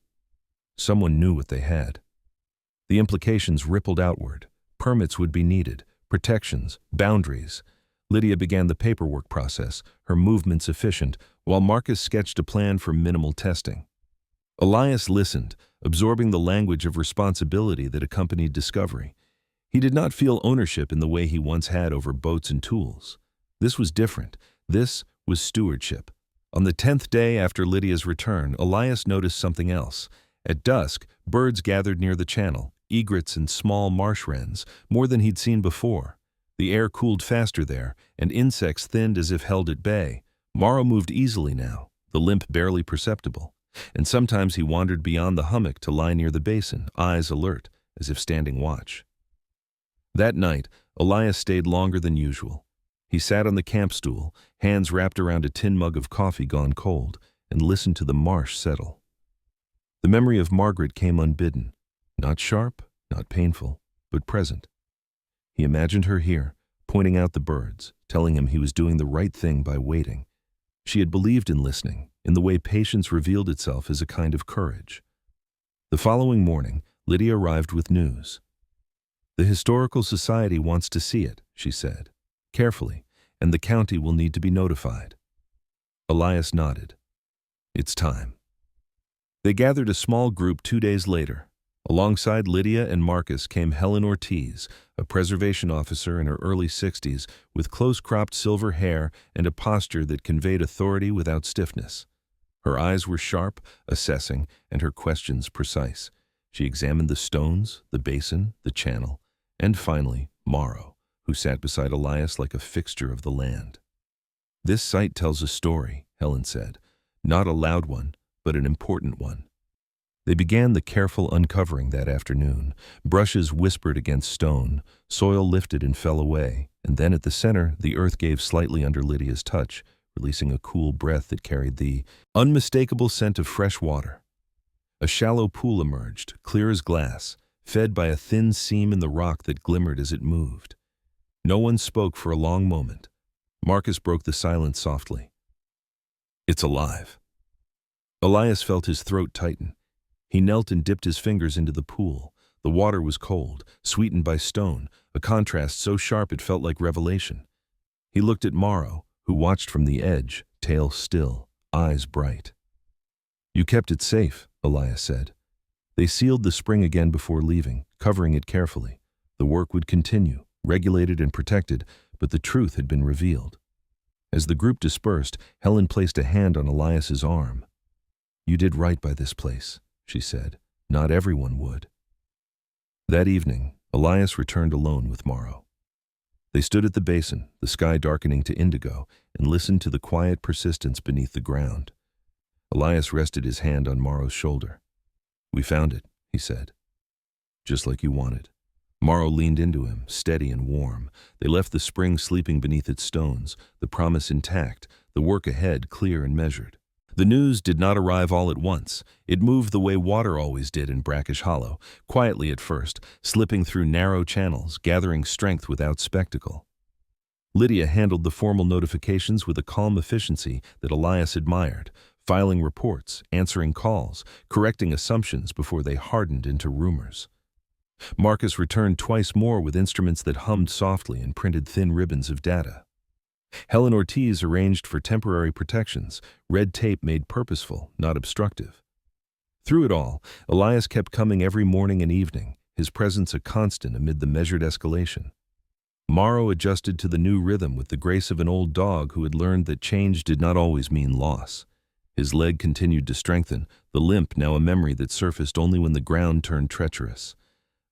Someone knew what they had. The implications rippled outward. Permits would be needed, protections, boundaries. Lydia began the paperwork process, her movements efficient, while Marcus sketched a plan for minimal testing. Elias listened, absorbing the language of responsibility that accompanied discovery. He did not feel ownership in the way he once had over boats and tools. This was different. This was stewardship. On the 10th day after Lydia's return, Elias noticed something else. At dusk, birds gathered near the channel, egrets and small marsh wrens, more than he'd seen before. The air cooled faster there, and insects thinned as if held at bay. Morrow moved easily now, the limp barely perceptible, and sometimes he wandered beyond the hummock to lie near the basin, eyes alert, as if standing watch. That night, Elias stayed longer than usual. He sat on the camp stool, hands wrapped around a tin mug of coffee gone cold, and listened to the marsh settle. The memory of Margaret came unbidden, not sharp, not painful, but present. He imagined her here, pointing out the birds, telling him he was doing the right thing by waiting. She had believed in listening, in the way patience revealed itself as a kind of courage. The following morning, Lydia arrived with news. "The Historical Society wants to see it," she said, carefully, "and the county will need to be notified." Elias nodded. "It's time." They gathered a small group 2 days later. Alongside Lydia and Marcus came Helen Ortiz, a preservation officer in her early 60s, with close-cropped silver hair and a posture that conveyed authority without stiffness. Her eyes were sharp, assessing, and her questions precise. She examined the stones, the basin, the channel, and finally, Morrow, who sat beside Elias like a fixture of the land. "This site tells a story," Helen said, "not a loud one, but an important one." They began the careful uncovering that afternoon. Brushes whispered against stone, soil lifted and fell away, and then at the center, the earth gave slightly under Lydia's touch, releasing a cool breath that carried the unmistakable scent of fresh water. A shallow pool emerged, clear as glass, fed by a thin seam in the rock that glimmered as it moved. No one spoke for a long moment. Marcus broke the silence softly. "It's alive." Elias felt his throat tighten. He knelt and dipped his fingers into the pool. The water was cold, sweetened by stone, a contrast so sharp it felt like revelation. He looked at Morrow, who watched from the edge, tail still, eyes bright. "You kept it safe," Elias said. They sealed the spring again before leaving, covering it carefully. The work would continue, regulated and protected, but the truth had been revealed. As the group dispersed, Helen placed a hand on Elias's arm. "You did right by this place," she said. "Not everyone would." That evening, Elias returned alone with Morrow. They stood at the basin, the sky darkening to indigo, and listened to the quiet persistence beneath the ground. Elias rested his hand on Morrow's shoulder. "We found it," he said. "Just like you wanted." Morrow leaned into him, steady and warm. They left the spring sleeping beneath its stones, the promise intact, the work ahead clear and measured. The news did not arrive all at once. It moved the way water always did in Brackish Hollow, quietly at first, slipping through narrow channels, gathering strength without spectacle. Lydia handled the formal notifications with a calm efficiency that Elias admired, filing reports, answering calls, correcting assumptions before they hardened into rumors. Marcus returned twice more with instruments that hummed softly and printed thin ribbons of data. Helen Ortiz arranged for temporary protections, red tape made purposeful, not obstructive. Through it all, Elias kept coming every morning and evening, his presence a constant amid the measured escalation. Morrow adjusted to the new rhythm with the grace of an old dog who had learned that change did not always mean loss. His leg continued to strengthen, the limp now a memory that surfaced only when the ground turned treacherous.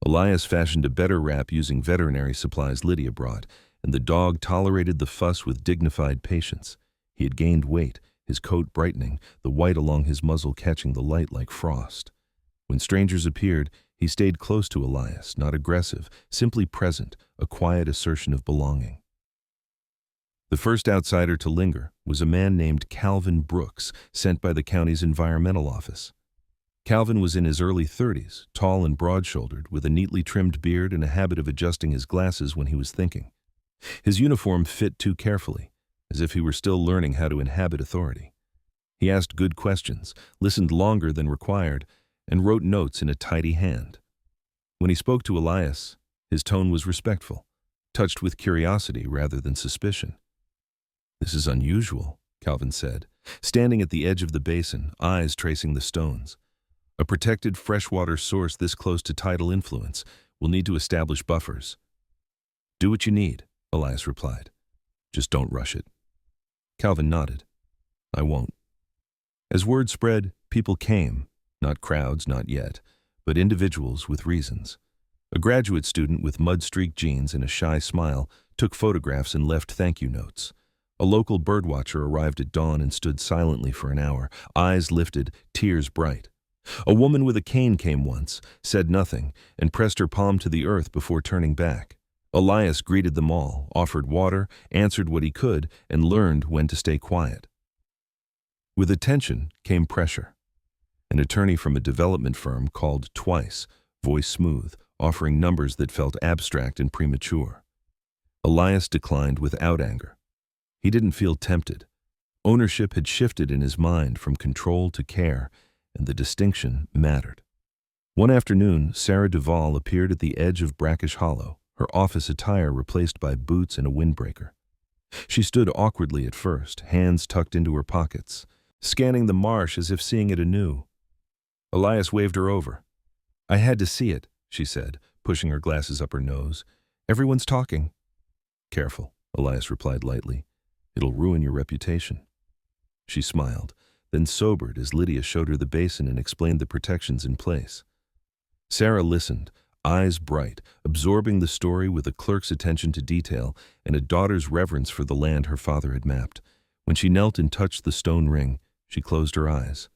Elias fashioned a better wrap using veterinary supplies Lydia brought, and the dog tolerated the fuss with dignified patience. He had gained weight, his coat brightening, the white along his muzzle catching the light like frost. When strangers appeared, he stayed close to Elias, not aggressive, simply present, a quiet assertion of belonging. The first outsider to linger was a man named Calvin Brooks, sent by the county's environmental office. Calvin was in his early 30s, tall and broad-shouldered, with a neatly trimmed beard and a habit of adjusting his glasses when he was thinking. His uniform fit too carefully, as if he were still learning how to inhabit authority. He asked good questions, listened longer than required, and wrote notes in a tidy hand. When he spoke to Elias, his tone was respectful, touched with curiosity rather than suspicion. "This is unusual," Calvin said, standing at the edge of the basin, eyes tracing the stones. "A protected freshwater source this close to tidal influence will need to establish buffers." "Do what you need," Elias replied. "Just don't rush it." Calvin nodded. "I won't." As word spread, people came, not crowds, not yet, but individuals with reasons. A graduate student with mud-streaked jeans and a shy smile took photographs and left thank-you notes. A local birdwatcher arrived at dawn and stood silently for an hour, eyes lifted, tears bright. A woman with a cane came once, said nothing, and pressed her palm to the earth before turning back. Elias greeted them all, offered water, answered what he could, and learned when to stay quiet. With attention came pressure. An attorney from a development firm called twice, voice smooth, offering numbers that felt abstract and premature. Elias declined without anger. He didn't feel tempted. Ownership had shifted in his mind from control to care, and the distinction mattered. One afternoon, Sarah Duvall appeared at the edge of Brackish Hollow, her office attire replaced by boots and a windbreaker. She stood awkwardly at first, hands tucked into her pockets, scanning the marsh as if seeing it anew. Elias waved her over. "I had to see it," she said, pushing her glasses up her nose. "Everyone's talking." "Careful," Elias replied lightly. "It'll ruin your reputation." She smiled, then sobered as Lydia showed her the basin and explained the protections in place. Sarah listened, eyes bright, absorbing the story with a clerk's attention to detail and a daughter's reverence for the land her father had mapped. When she knelt and touched the stone ring, she closed her eyes.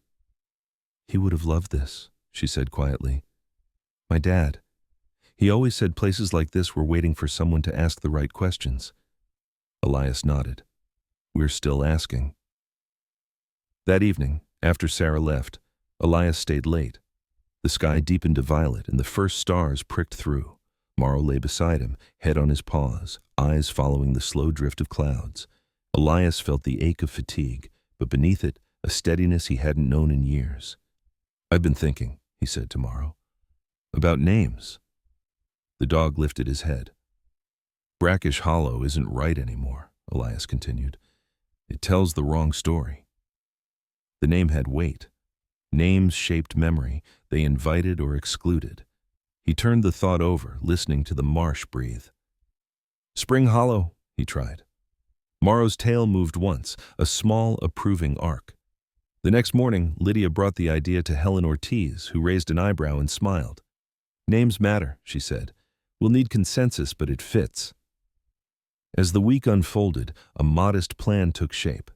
"He would have loved this," she said quietly. "My dad. He always said places like this were waiting for someone to ask the right questions." Elias nodded. "We're still asking." That evening, after Sarah left, Elias stayed late. The sky deepened to violet and the first stars pricked through. Morrow lay beside him, head on his paws, eyes following the slow drift of clouds. Elias felt the ache of fatigue, but beneath it, a steadiness he hadn't known in years. "I've been thinking," he said to Morrow, "about names." The dog lifted his head. "Brackish Hollow isn't right anymore," Elias continued. "It tells the wrong story." The name had weight. Names shaped memory. They invited or excluded. He turned the thought over, listening to the marsh breathe. "Spring Hollow," he tried. Morrow's tail moved once, a small, approving arc. The next morning, Lydia brought the idea to Helen Ortiz, who raised an eyebrow and smiled. "Names matter," she said. "We'll need consensus, but it fits." As the week unfolded, a modest plan took shape.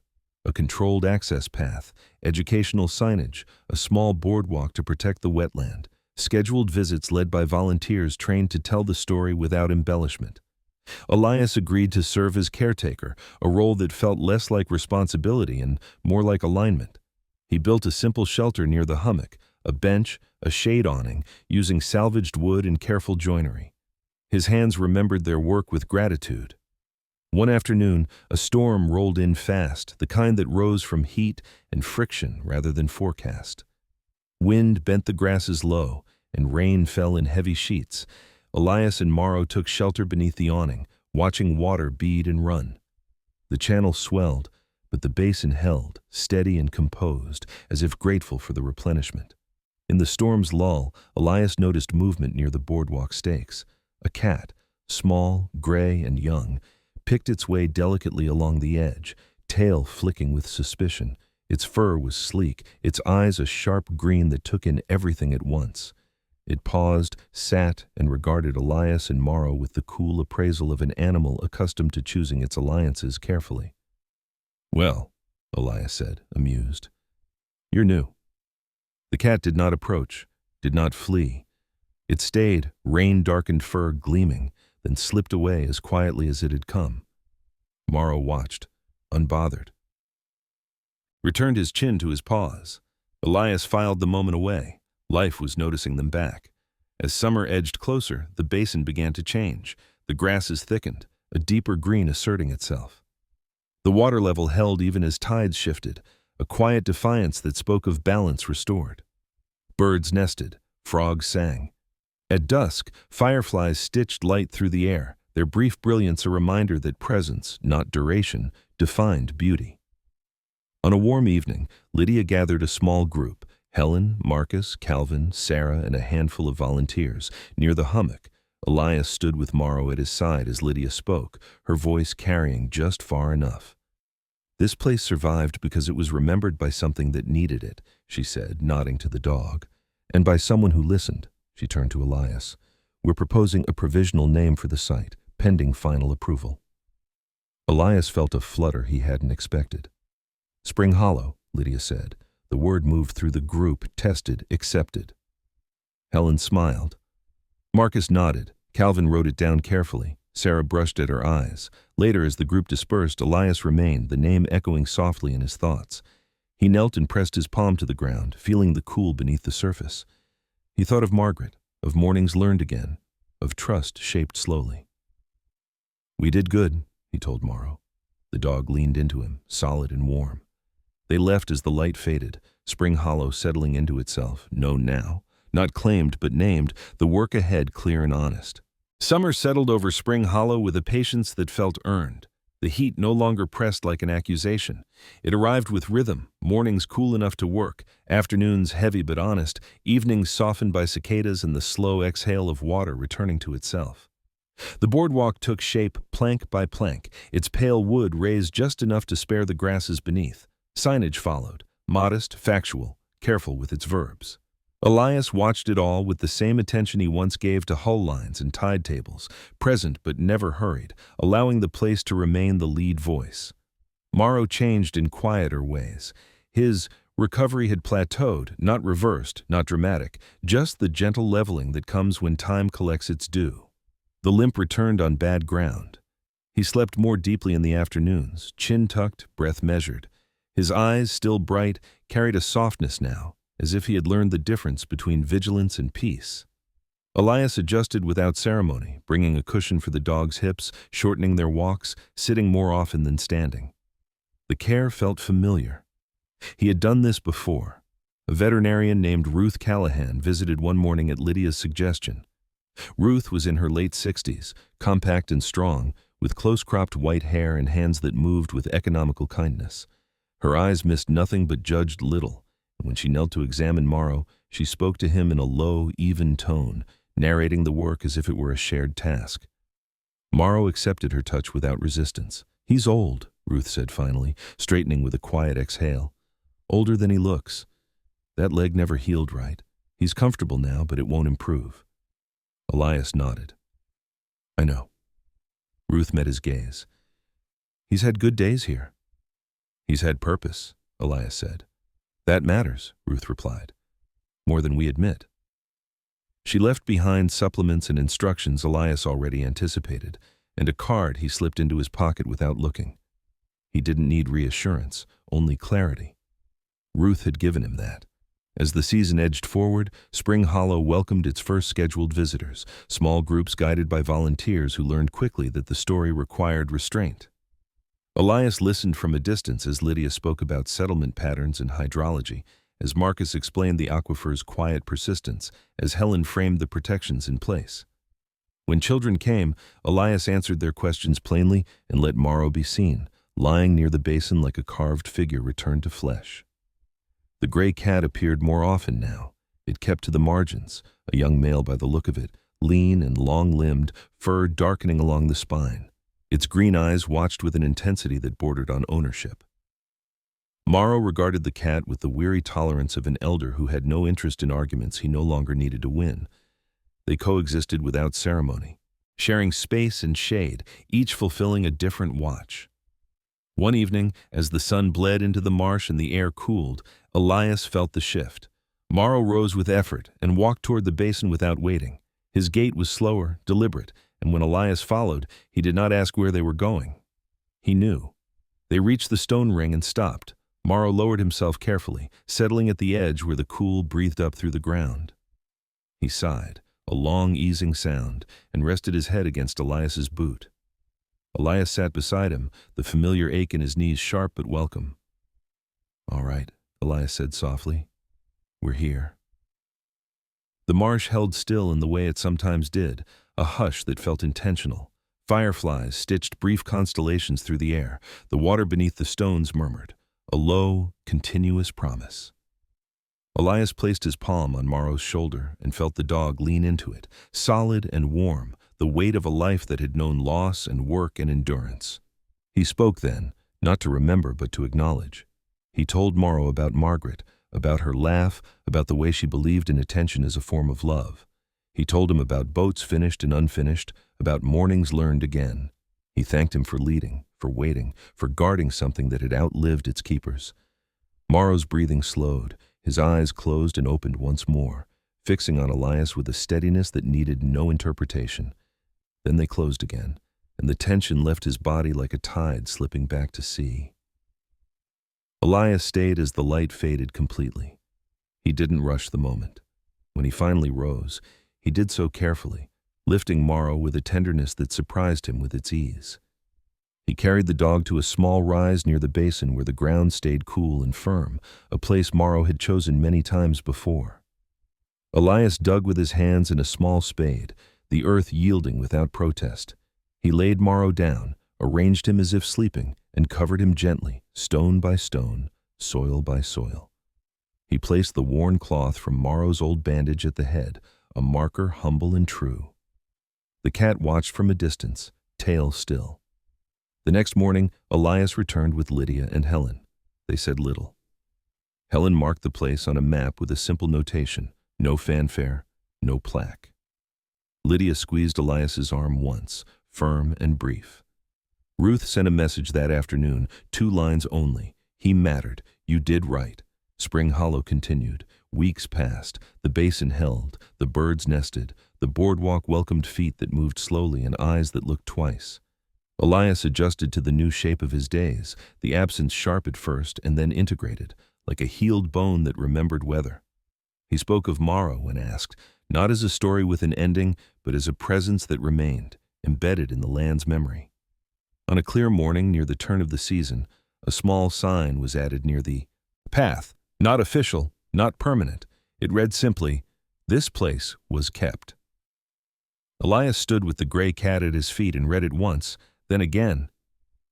A controlled access path, educational signage, a small boardwalk to protect the wetland, scheduled visits led by volunteers trained to tell the story without embellishment. Elias agreed to serve as caretaker, a role that felt less like responsibility and more like alignment. He built a simple shelter near the hummock, a bench, a shade awning, using salvaged wood and careful joinery. His hands remembered their work with gratitude. One afternoon, a storm rolled in fast, the kind that rose from heat and friction rather than forecast. Wind bent the grasses low, and rain fell in heavy sheets. Elias and Morrow took shelter beneath the awning, watching water bead and run. The channel swelled, but the basin held, steady and composed, as if grateful for the replenishment. In the storm's lull, Elias noticed movement near the boardwalk stakes. A cat, small, gray, and young, picked its way delicately along the edge, tail flicking with suspicion. Its fur was sleek, its eyes a sharp green that took in everything at once. It paused, sat, and regarded Elias and Morrow with the cool appraisal of an animal accustomed to choosing its alliances carefully. "Well," Elias said, amused, "you're new." The cat did not approach, did not flee. It stayed, rain-darkened fur gleaming, then slipped away as quietly as it had come. Morrow watched, unbothered. Returned his chin to his paws. Elias filed the moment away. Life was noticing them back. As summer edged closer, the basin began to change. The grasses thickened, a deeper green asserting itself. The water level held even as tides shifted, a quiet defiance that spoke of balance restored. Birds nested, frogs sang. At dusk, fireflies stitched light through the air, their brief brilliance a reminder that presence, not duration, defined beauty. On a warm evening, Lydia gathered a small group, Helen, Marcus, Calvin, Sarah, and a handful of volunteers, near the hummock. Elias stood with Morrow at his side as Lydia spoke, her voice carrying just far enough. "This place survived because it was remembered by something that needed it," she said, nodding to the dog. "And by someone who listened." She turned to Elias. "We're proposing a provisional name for the site, pending final approval." Elias felt a flutter he hadn't expected. "Spring Hollow," Lydia said. The word moved through the group, tested, accepted. Helen smiled. Marcus nodded. Calvin wrote it down carefully. Sarah brushed at her eyes. Later, as the group dispersed, Elias remained, the name echoing softly in his thoughts. He knelt and pressed his palm to the ground, feeling the cool beneath the surface. He thought of Margaret, of mornings learned again, of trust shaped slowly. "We did good," he told Morrow. The dog leaned into him, solid and warm. They left as the light faded, Spring Hollow settling into itself, known now, not claimed but named, the work ahead clear and honest. Summer settled over Spring Hollow with a patience that felt earned. The heat no longer pressed like an accusation. It arrived with rhythm, mornings cool enough to work, afternoons heavy but honest, evenings softened by cicadas and the slow exhale of water returning to itself. The boardwalk took shape plank by plank, its pale wood raised just enough to spare the grasses beneath. Signage followed, modest, factual, careful with its verbs. Elias watched it all with the same attention he once gave to hull lines and tide tables, present but never hurried, allowing the place to remain the lead voice. Morrow changed in quieter ways. His recovery had plateaued, not reversed, not dramatic, just the gentle leveling that comes when time collects its due. The limp returned on bad ground. He slept more deeply in the afternoons, chin tucked, breath measured. His eyes, still bright, carried a softness now, as if he had learned the difference between vigilance and peace. Elias adjusted without ceremony, bringing a cushion for the dog's hips, shortening their walks, sitting more often than standing. The care felt familiar. He had done this before. A veterinarian named Ruth Callahan visited one morning at Lydia's suggestion. Ruth was in her late 60s, compact and strong, with close-cropped white hair and hands that moved with economical kindness. Her eyes missed nothing but judged little. When she knelt to examine Morrow, she spoke to him in a low, even tone, narrating the work as if it were a shared task. Morrow accepted her touch without resistance. "He's old," Ruth said finally, straightening with a quiet exhale. "Older than he looks. That leg never healed right. He's comfortable now, but it won't improve." Elias nodded. "I know." Ruth met his gaze. "He's had good days here." "He's had purpose," Elias said. "That matters," Ruth replied. "More than we admit." She left behind supplements and instructions Elias already anticipated, and a card he slipped into his pocket without looking. He didn't need reassurance, only clarity. Ruth had given him that. As the season edged forward, Spring Hollow welcomed its first scheduled visitors, small groups guided by volunteers who learned quickly that the story required restraint. Elias listened from a distance as Lydia spoke about settlement patterns and hydrology, as Marcus explained the aquifer's quiet persistence, as Helen framed the protections in place. When children came, Elias answered their questions plainly and let Morrow be seen, lying near the basin like a carved figure returned to flesh. The gray cat appeared more often now. It kept to the margins, a young male by the look of it, lean and long-limbed, fur darkening along the spine. Its green eyes watched with an intensity that bordered on ownership. Morrow regarded the cat with the weary tolerance of an elder who had no interest in arguments he no longer needed to win. They coexisted without ceremony, sharing space and shade, each fulfilling a different watch. One evening, as the sun bled into the marsh and the air cooled, Elias felt the shift. Morrow rose with effort and walked toward the basin without waiting. His gait was slower, deliberate, and when Elias followed, he did not ask where they were going. He knew. They reached the stone ring and stopped. Morrow lowered himself carefully, settling at the edge where the cool breathed up through the ground. He sighed, a long, easing sound, and rested his head against Elias's boot. Elias sat beside him, the familiar ache in his knees sharp but welcome. "All right," Elias said softly. "We're here." The marsh held still in the way it sometimes did, a hush that felt intentional. Fireflies stitched brief constellations through the air. The water beneath the stones murmured, a low, continuous promise. Elias placed his palm on Morrow's shoulder and felt the dog lean into it, solid and warm, the weight of a life that had known loss and work and endurance. He spoke then, not to remember but to acknowledge. He told Morrow about Margaret, about her laugh, about the way she believed in attention as a form of love. He told him about boats finished and unfinished, about mornings learned again. He thanked him for leading, for waiting, for guarding something that had outlived its keepers. Morrow's breathing slowed, his eyes closed and opened once more, fixing on Elias with a steadiness that needed no interpretation. Then they closed again, and the tension left his body like a tide slipping back to sea. Elias stayed as the light faded completely. He didn't rush the moment. When he finally rose, he did so carefully, lifting Morrow with a tenderness that surprised him with its ease. He carried the dog to a small rise near the basin where the ground stayed cool and firm, a place Morrow had chosen many times before. Elias dug with his hands in a small spade, the earth yielding without protest. He laid Morrow down, arranged him as if sleeping, and covered him gently, stone by stone, soil by soil. He placed the worn cloth from Morrow's old bandage at the head, a marker humble and true. The cat watched from a distance, tail still. The next morning, Elias returned with Lydia and Helen. They said little. Helen marked the place on a map with a simple notation, no fanfare, no plaque. Lydia squeezed Elias's arm once, firm and brief. Ruth sent a message that afternoon, 2 lines only. "He mattered. You did right." Spring Hollow continued. Weeks passed. The basin held. The birds nested. The boardwalk welcomed feet that moved slowly and eyes that looked twice. Elias adjusted to the new shape of his days, the absence sharp at first and then integrated, like a healed bone that remembered weather. He spoke of Morrow and asked, not as a story with an ending, but as a presence that remained, embedded in the land's memory. On a clear morning near the turn of the season, a small sign was added near the path, not official, not permanent. It read simply, "This place was kept." Elias stood with the gray cat at his feet and read it once, then again.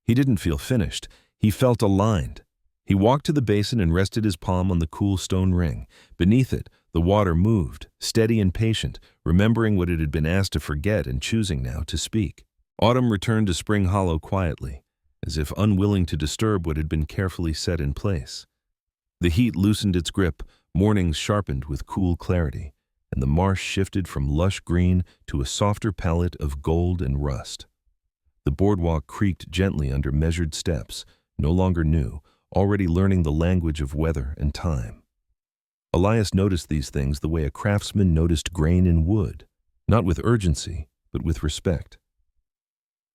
He didn't feel finished. He felt aligned. He walked to the basin and rested his palm on the cool stone ring. Beneath it, the water moved, steady and patient, remembering what it had been asked to forget and choosing now to speak. Autumn returned to Spring Hollow quietly, as if unwilling to disturb what had been carefully set in place. The heat loosened its grip, mornings sharpened with cool clarity, and the marsh shifted from lush green to a softer palette of gold and rust. The boardwalk creaked gently under measured steps, no longer new, already learning the language of weather and time. Elias noticed these things the way a craftsman noticed grain in wood, not with urgency, but with respect.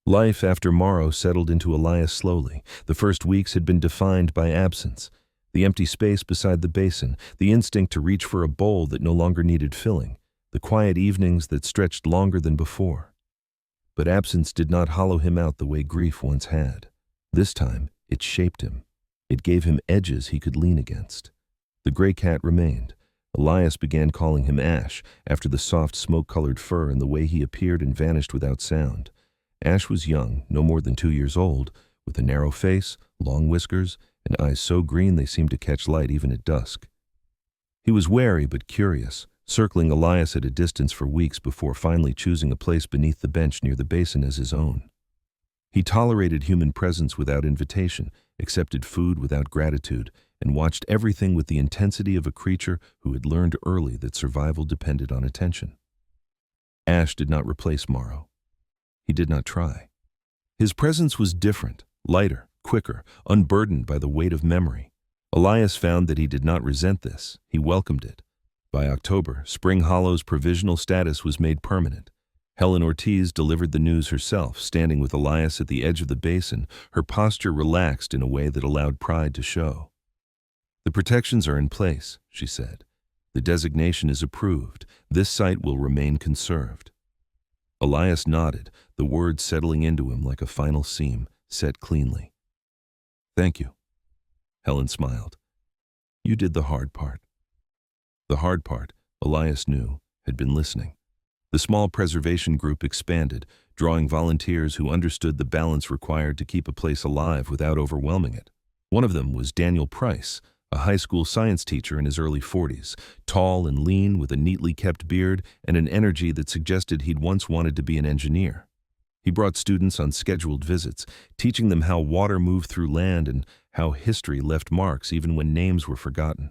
Life after Morrow settled into Elias slowly. The first weeks had been defined by absence. The empty space beside the basin, the instinct to reach for a bowl that no longer needed filling, the quiet evenings that stretched longer than before. But absence did not hollow him out the way grief once had. This time, it shaped him. It gave him edges he could lean against. The gray cat remained. Elias began calling him Ash, after the soft smoke-colored fur and the way he appeared and vanished without sound. Ash was young, no more than 2 years old, with a narrow face, long whiskers, and eyes so green they seemed to catch light even at dusk. He was wary but curious, circling Elias at a distance for weeks before finally choosing a place beneath the bench near the basin as his own. He tolerated human presence without invitation, accepted food without gratitude, and watched everything with the intensity of a creature who had learned early that survival depended on attention. Ash did not replace Morrow. He did not try. His presence was different, lighter, quicker, unburdened by the weight of memory. Elias found that he did not resent this. He welcomed it. By October, Spring Hollow's provisional status was made permanent. Helen Ortiz delivered the news herself, standing with Elias at the edge of the basin, her posture relaxed in a way that allowed pride to show. "The protections are in place," she said. "The designation is approved. This site will remain conserved." Elias nodded, the words settling into him like a final seam, set cleanly. "Thank you." Helen smiled. "You did the hard part." The hard part, Elias knew, had been listening. The small preservation group expanded, drawing volunteers who understood the balance required to keep a place alive without overwhelming it. One of them was Daniel Price, a high school science teacher in his early 40s, tall and lean with a neatly kept beard and an energy that suggested he'd once wanted to be an engineer. He brought students on scheduled visits, teaching them how water moved through land and how history left marks even when names were forgotten.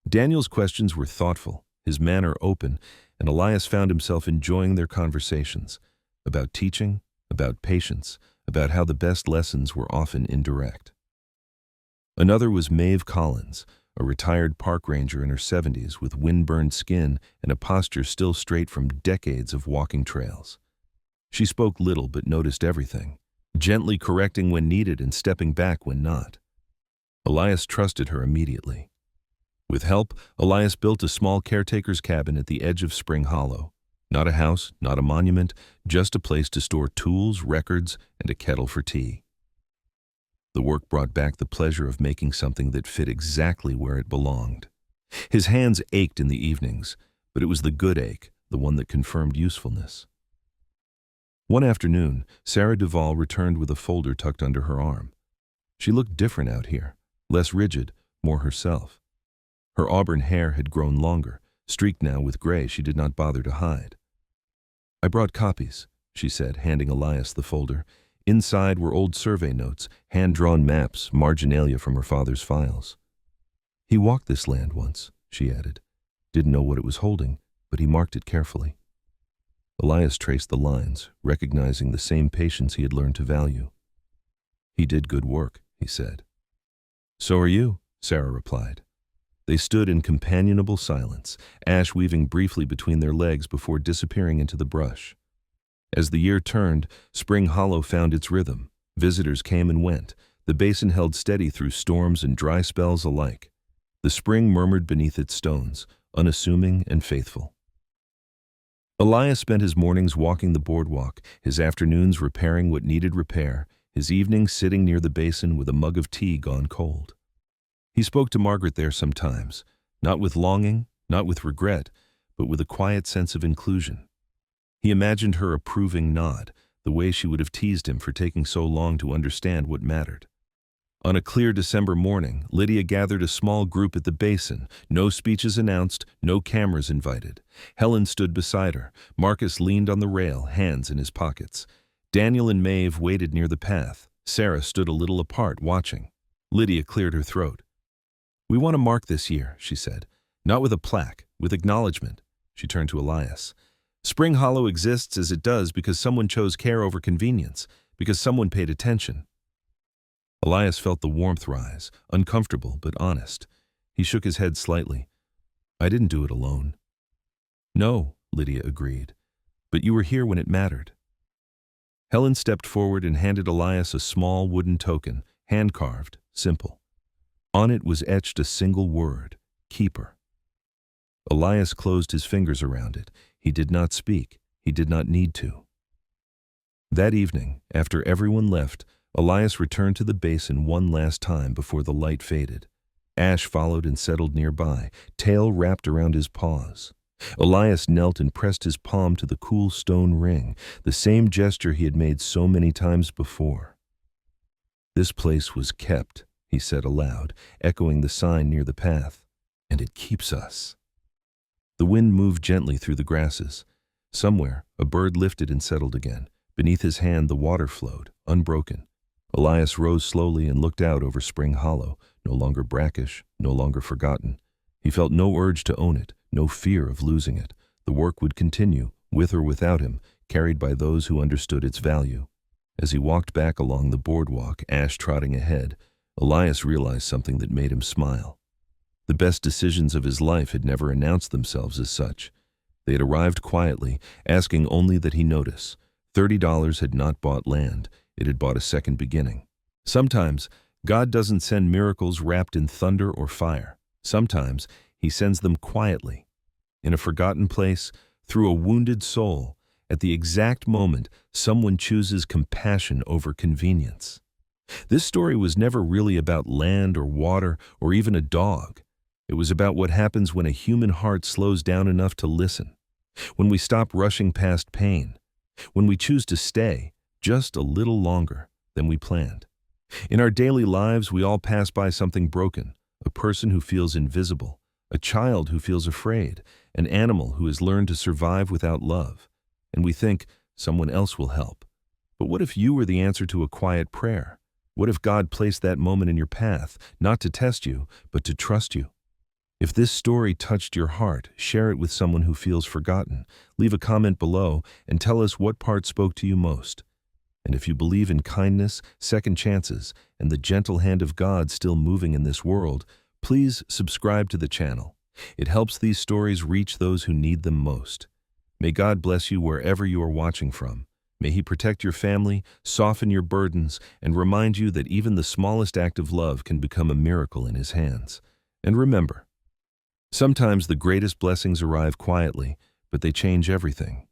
Daniel's questions were thoughtful, his manner open, and Elias found himself enjoying their conversations about teaching, about patience, about how the best lessons were often indirect. Another was Maeve Collins, a retired park ranger in her 70s with wind-burned skin and a posture still straight from decades of walking trails. She spoke little but noticed everything, gently correcting when needed and stepping back when not. Elias trusted her immediately. With help, Elias built a small caretaker's cabin at the edge of Spring Hollow. Not a house, not a monument, just a place to store tools, records, and a kettle for tea. The work brought back the pleasure of making something that fit exactly where it belonged. His hands ached in the evenings, but it was the good ache, the one that confirmed usefulness. One afternoon, Sarah Duvall returned with a folder tucked under her arm. She looked different out here, less rigid, more herself. Her auburn hair had grown longer, streaked now with gray she did not bother to hide. "I brought copies," she said, handing Elias the folder. Inside were old survey notes, hand-drawn maps, marginalia from her father's files. "He walked this land once," she added. "Didn't know what it was holding, but he marked it carefully." Elias traced the lines, recognizing the same patience he had learned to value. "He did good work," he said. "So are you," Sarah replied. They stood in companionable silence, Ash weaving briefly between their legs before disappearing into the brush. As the year turned, Spring Hollow found its rhythm. Visitors came and went. The basin held steady through storms and dry spells alike. The spring murmured beneath its stones, unassuming and faithful. Elias spent his mornings walking the boardwalk, his afternoons repairing what needed repair, his evenings sitting near the basin with a mug of tea gone cold. He spoke to Margaret there sometimes, not with longing, not with regret, but with a quiet sense of inclusion. He imagined her approving nod, the way she would have teased him for taking so long to understand what mattered. On a clear December morning, Lydia gathered a small group at the basin, no speeches announced, no cameras invited. Helen stood beside her. Marcus leaned on the rail, hands in his pockets. Daniel and Maeve waited near the path. Sarah stood a little apart, watching. Lydia cleared her throat. "We want to mark this year," she said. "Not with a plaque, with acknowledgement." She turned to Elias. "Spring Hollow exists as it does because someone chose care over convenience, because someone paid attention." Elias felt the warmth rise, uncomfortable but honest. He shook his head slightly. "I didn't do it alone." "No," Lydia agreed, "but you were here when it mattered." Helen stepped forward and handed Elias a small wooden token, hand-carved, simple. On it was etched a single word, keeper. Elias closed his fingers around it. He did not speak. He did not need to. That evening, after everyone left, Elias returned to the basin one last time before the light faded. Ash followed and settled nearby, tail wrapped around his paws. Elias knelt and pressed his palm to the cool stone ring, the same gesture he had made so many times before. "This place was kept," he said aloud, echoing the sign near the path, "and it keeps us." The wind moved gently through the grasses. Somewhere, a bird lifted and settled again. Beneath his hand, the water flowed, unbroken. Elias rose slowly and looked out over Spring Hollow, no longer brackish, no longer forgotten. He felt no urge to own it, no fear of losing it. The work would continue, with or without him, carried by those who understood its value. As he walked back along the boardwalk, Ash trotting ahead, Elias realized something that made him smile. The best decisions of his life had never announced themselves as such. They had arrived quietly, asking only that he notice. $30 had not bought land. It had bought a second beginning. Sometimes, God doesn't send miracles wrapped in thunder or fire. Sometimes, he sends them quietly, in a forgotten place, through a wounded soul. At the exact moment, someone chooses compassion over convenience. This story was never really about land or water or even a dog. It was about what happens when a human heart slows down enough to listen, when we stop rushing past pain, when we choose to stay just a little longer than we planned. In our daily lives, we all pass by something broken, a person who feels invisible, a child who feels afraid, an animal who has learned to survive without love. And we think someone else will help. But what if you were the answer to a quiet prayer? What if God placed that moment in your path, not to test you, but to trust you? If this story touched your heart, share it with someone who feels forgotten. Leave a comment below and tell us what part spoke to you most. And if you believe in kindness, second chances, and the gentle hand of God still moving in this world, please subscribe to the channel. It helps these stories reach those who need them most. May God bless you wherever you are watching from. May He protect your family, soften your burdens, and remind you that even the smallest act of love can become a miracle in His hands. And remember, sometimes the greatest blessings arrive quietly, but they change everything.